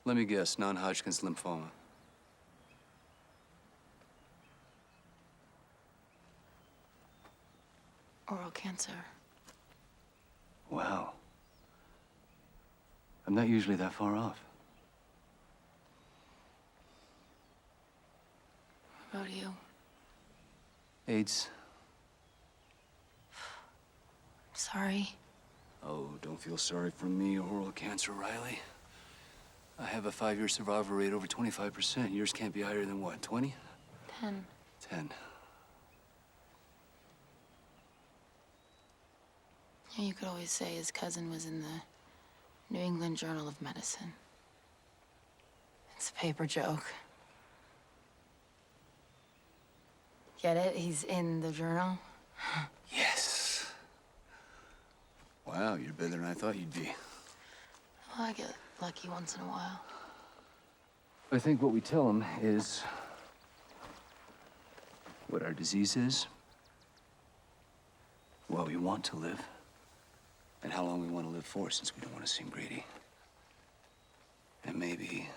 Let me guess, non-Hodgkin's lymphoma.
Oral cancer.
Wow. I'm not usually that far off.
What about you?
AIDS.
I'm sorry.
Oh, don't feel sorry for me. Oral cancer, Riley. I have a 5-year survival rate over 25%. Yours can't be higher than what, 20?
10.
10.
Yeah, you could always say his cousin was in the New England Journal of Medicine. It's a paper joke. Get it? He's in the journal.
Yes. Wow, you're better than I thought you'd be.
Well, I get lucky once in a while.
I think what we tell him is what our disease is, why we want to live, and how long we want to live for, since we don't want to seem greedy. And maybe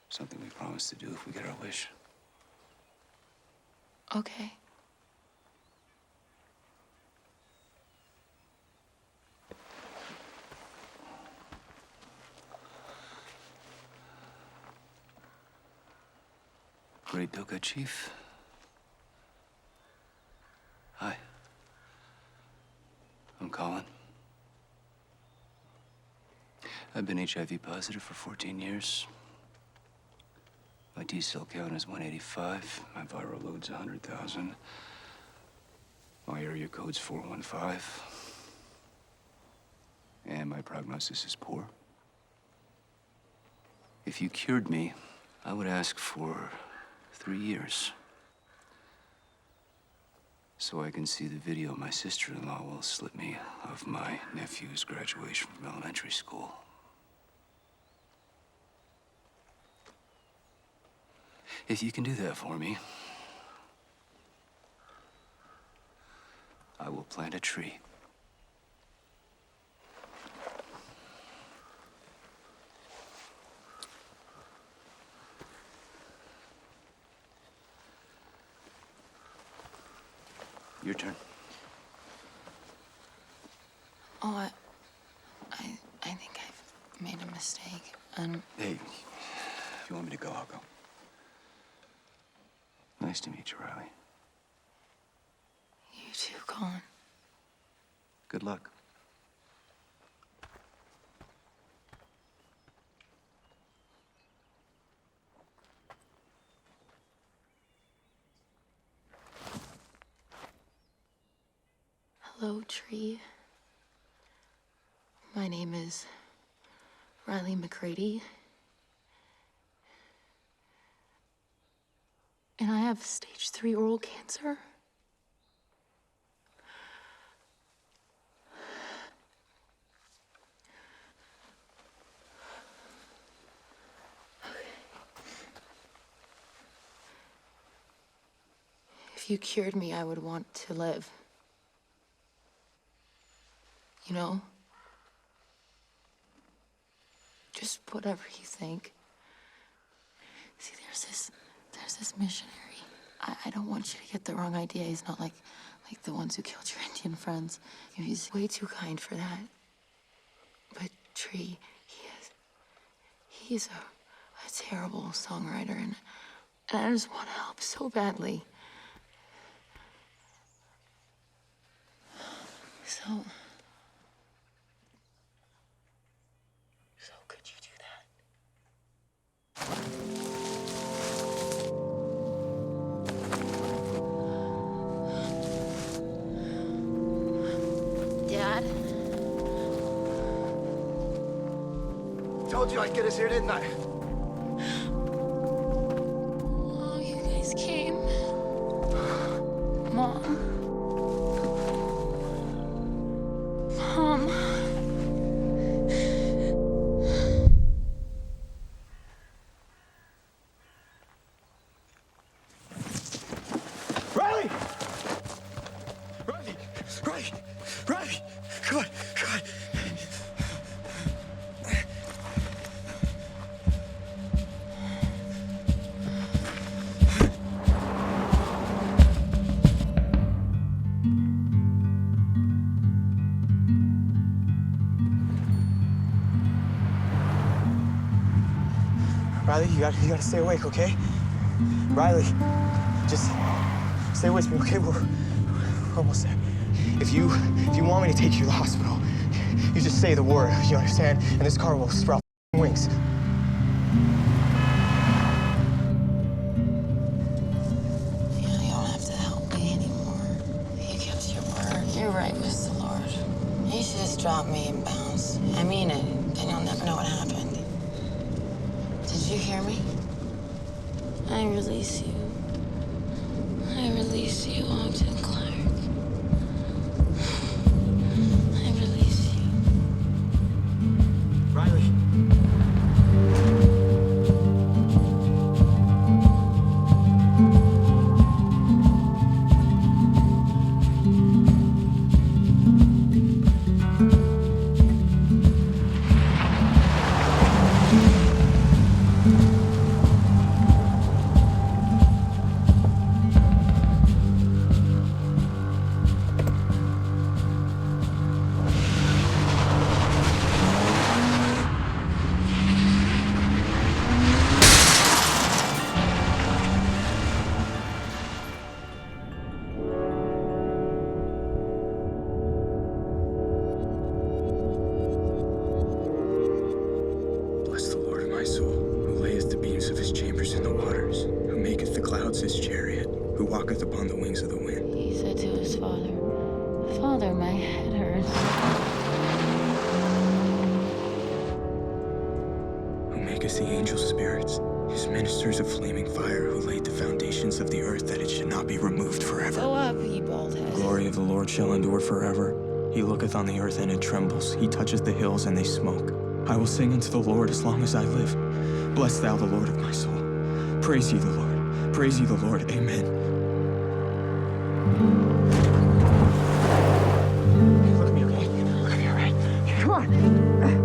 something we promise to do if we get our wish.
Okay.
Great Doka Chief. Hi. I'm Colin. I've been HIV positive for 14 years. My T-cell count is 185. My viral load's 100,000. My area code's 415. And my prognosis is poor. If you cured me, I would ask for 3 years. So I can see the video my sister-in-law will slip me of my nephew's graduation from elementary school. If you can do that for me, I will plant a tree. Your turn.
Oh, I think I've made a mistake.
Hey, if you want me to go, I'll go. Nice to meet you, Riley.
You too, Colin.
Good luck.
Hello, tree. My name is Riley McCready. And I have stage 3 oral cancer. If you cured me, I would want to live. You know? Just whatever you think. See, there's this missionary. I don't want you to get the wrong idea. He's not like the ones who killed your Indian friends. You know, he's way too kind for that. But Tree, he's a terrible songwriter, and I just want to help so badly. So could you do that? Dad?
Told you I'd get us here, didn't I?
Oh, you guys came. Mom. Mom.
Riley! Riley! Riley! Riley! Come on! Come on! Riley, you gotta stay awake, okay? Riley, just stay with me, okay? We're almost there. If you want me to take you to the hospital, you just say the word, you understand? And this car will sprout wings.
You don't have to help me anymore. You kept your word. You're right, Mr. Lord. You should just drop me and bounce. I mean it. Then you'll never know what happened. Did you hear me? I release you. I release you, Ogden Clark. I release you.
Riley.
Bless the Lord, my soul, who layeth the beams of his chambers in the waters, who maketh the clouds his chariot, who walketh upon the wings of the wind.
He said to his father, Father, my head hurts.
Who maketh the angels spirits, his ministers of flaming fire, who laid the foundations of the earth that it should not be removed forever.
Go up, ye bald head.
The glory of the Lord shall endure forever. He looketh on the earth and it trembles. He touches the hills and they smoke. I will sing unto the Lord as long as I live. Bless thou the Lord of my soul. Praise ye the Lord. Praise ye the Lord. Amen.
Look at me, okay? Look at me, all right? Come on. Okay.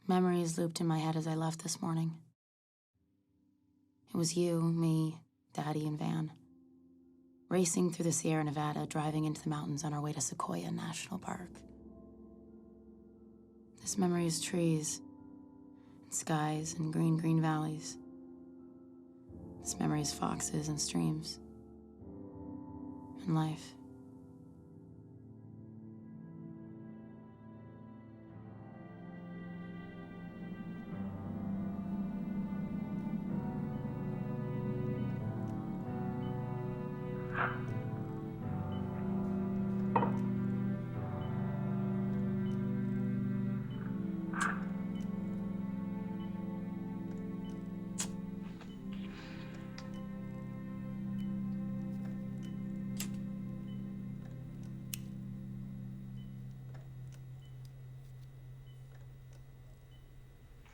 Memories looped in my head as I left this morning. It was you, me, Daddy, and Van. Racing through the Sierra Nevada, driving into the mountains on our way to Sequoia National Park. This memory is trees, and skies, and green valleys. This memory is foxes and streams, and life.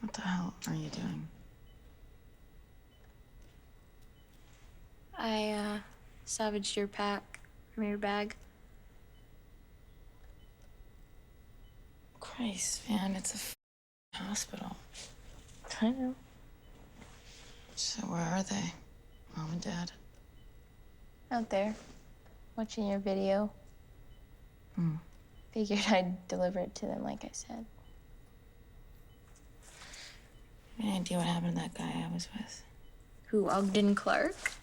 What the hell are you doing?
I salvaged your pack from your bag.
Christ, man, it's a hospital.
I know.
So where are they? Mom and Dad?
Out there, watching your video.
Hmm.
Figured I'd deliver it to them like I said.
Any idea what happened to that guy I was with?
Who, Ogden Clark?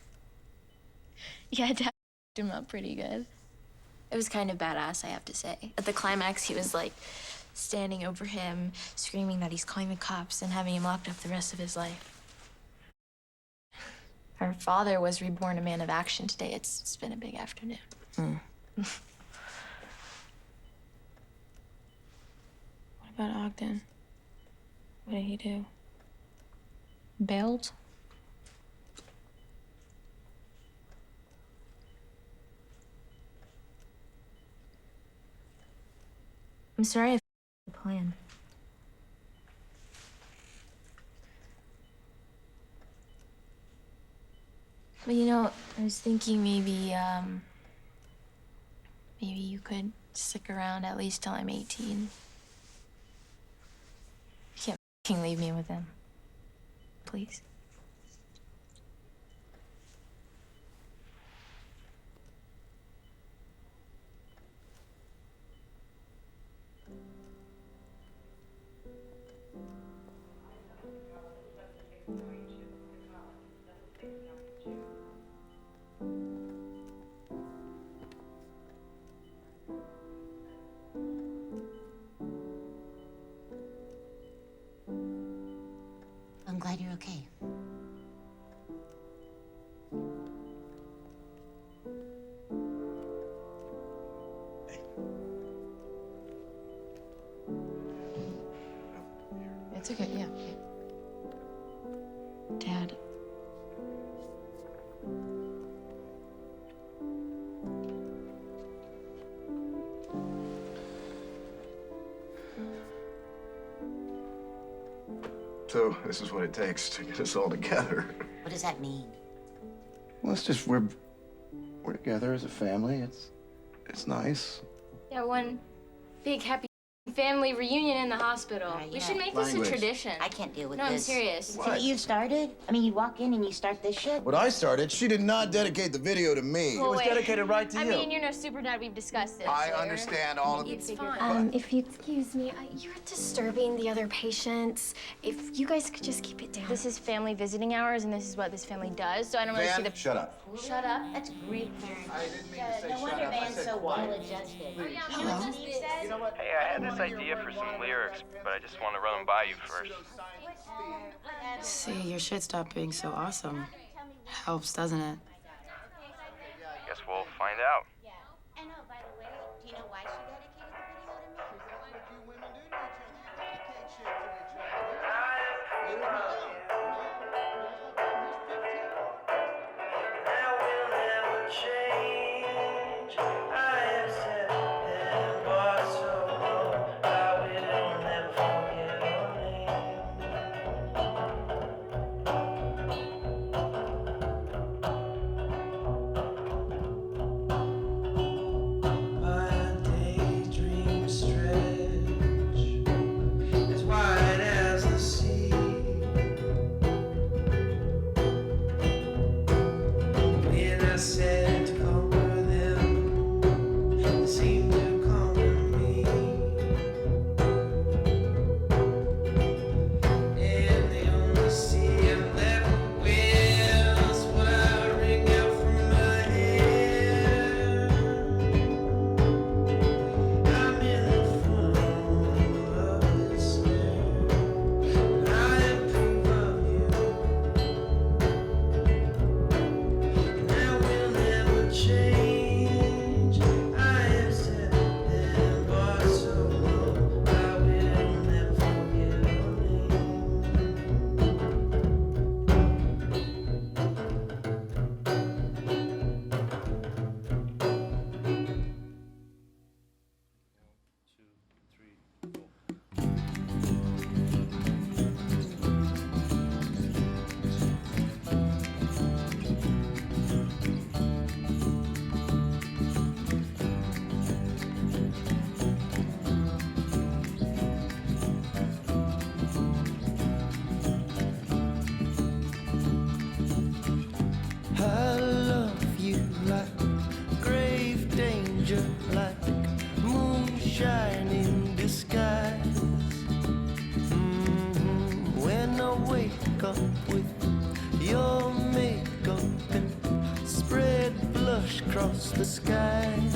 Yeah, Dad f***ed him up pretty good. It was kind of badass, I have to say. At the climax, he was like standing over him, screaming that he's calling the cops and having him locked up the rest of his life. Our father was reborn a man of action today. It's been a big afternoon.
Mm.
What about Ogden? What did he do? Bailed? I'm sorry I f***ed the plan. But you know, I was thinking maybe you could stick around at least till I'm 18. You can't f***ing leave me with him. Please.
I'm glad you're okay.
It's okay, yeah.
Dad.
So this is what it takes to get us all together.
What does that mean?
Well, it's just we're together as a family. It's nice.
Yeah, one big happy family reunion in the hospital. We should make this a
Language.
tradition.
I can't deal with
No, I'm
this.
serious.
What you started? I mean, you walk in and you start this shit?
What I started, she did not dedicate the video to me.
Well, wait.
right to
I
you.
mean, you're no super dad. We've discussed this.
I
You're-
understand all of it.
It's fine.
If you excuse me, you're disturbing the other patients. If you guys could just keep it down.
This is family visiting hours, and this is what this family does. So I don't really see
Van,
the.
shut up.
Shut up.
That's great, Mary.
I didn't mean to say
No wonder
shut up. I
Van's
said
so
quiet.
well-adjusted.
Hello?
You know what?
Hey, I had this idea for some lyrics, but I just want to run them by you first.
See, your shit stopped being so awesome. Helps, doesn't it?
Guess we'll find out.
And oh, by the way, do you know why she dedicated the video to me?
up with your makeup and spread blush across the sky.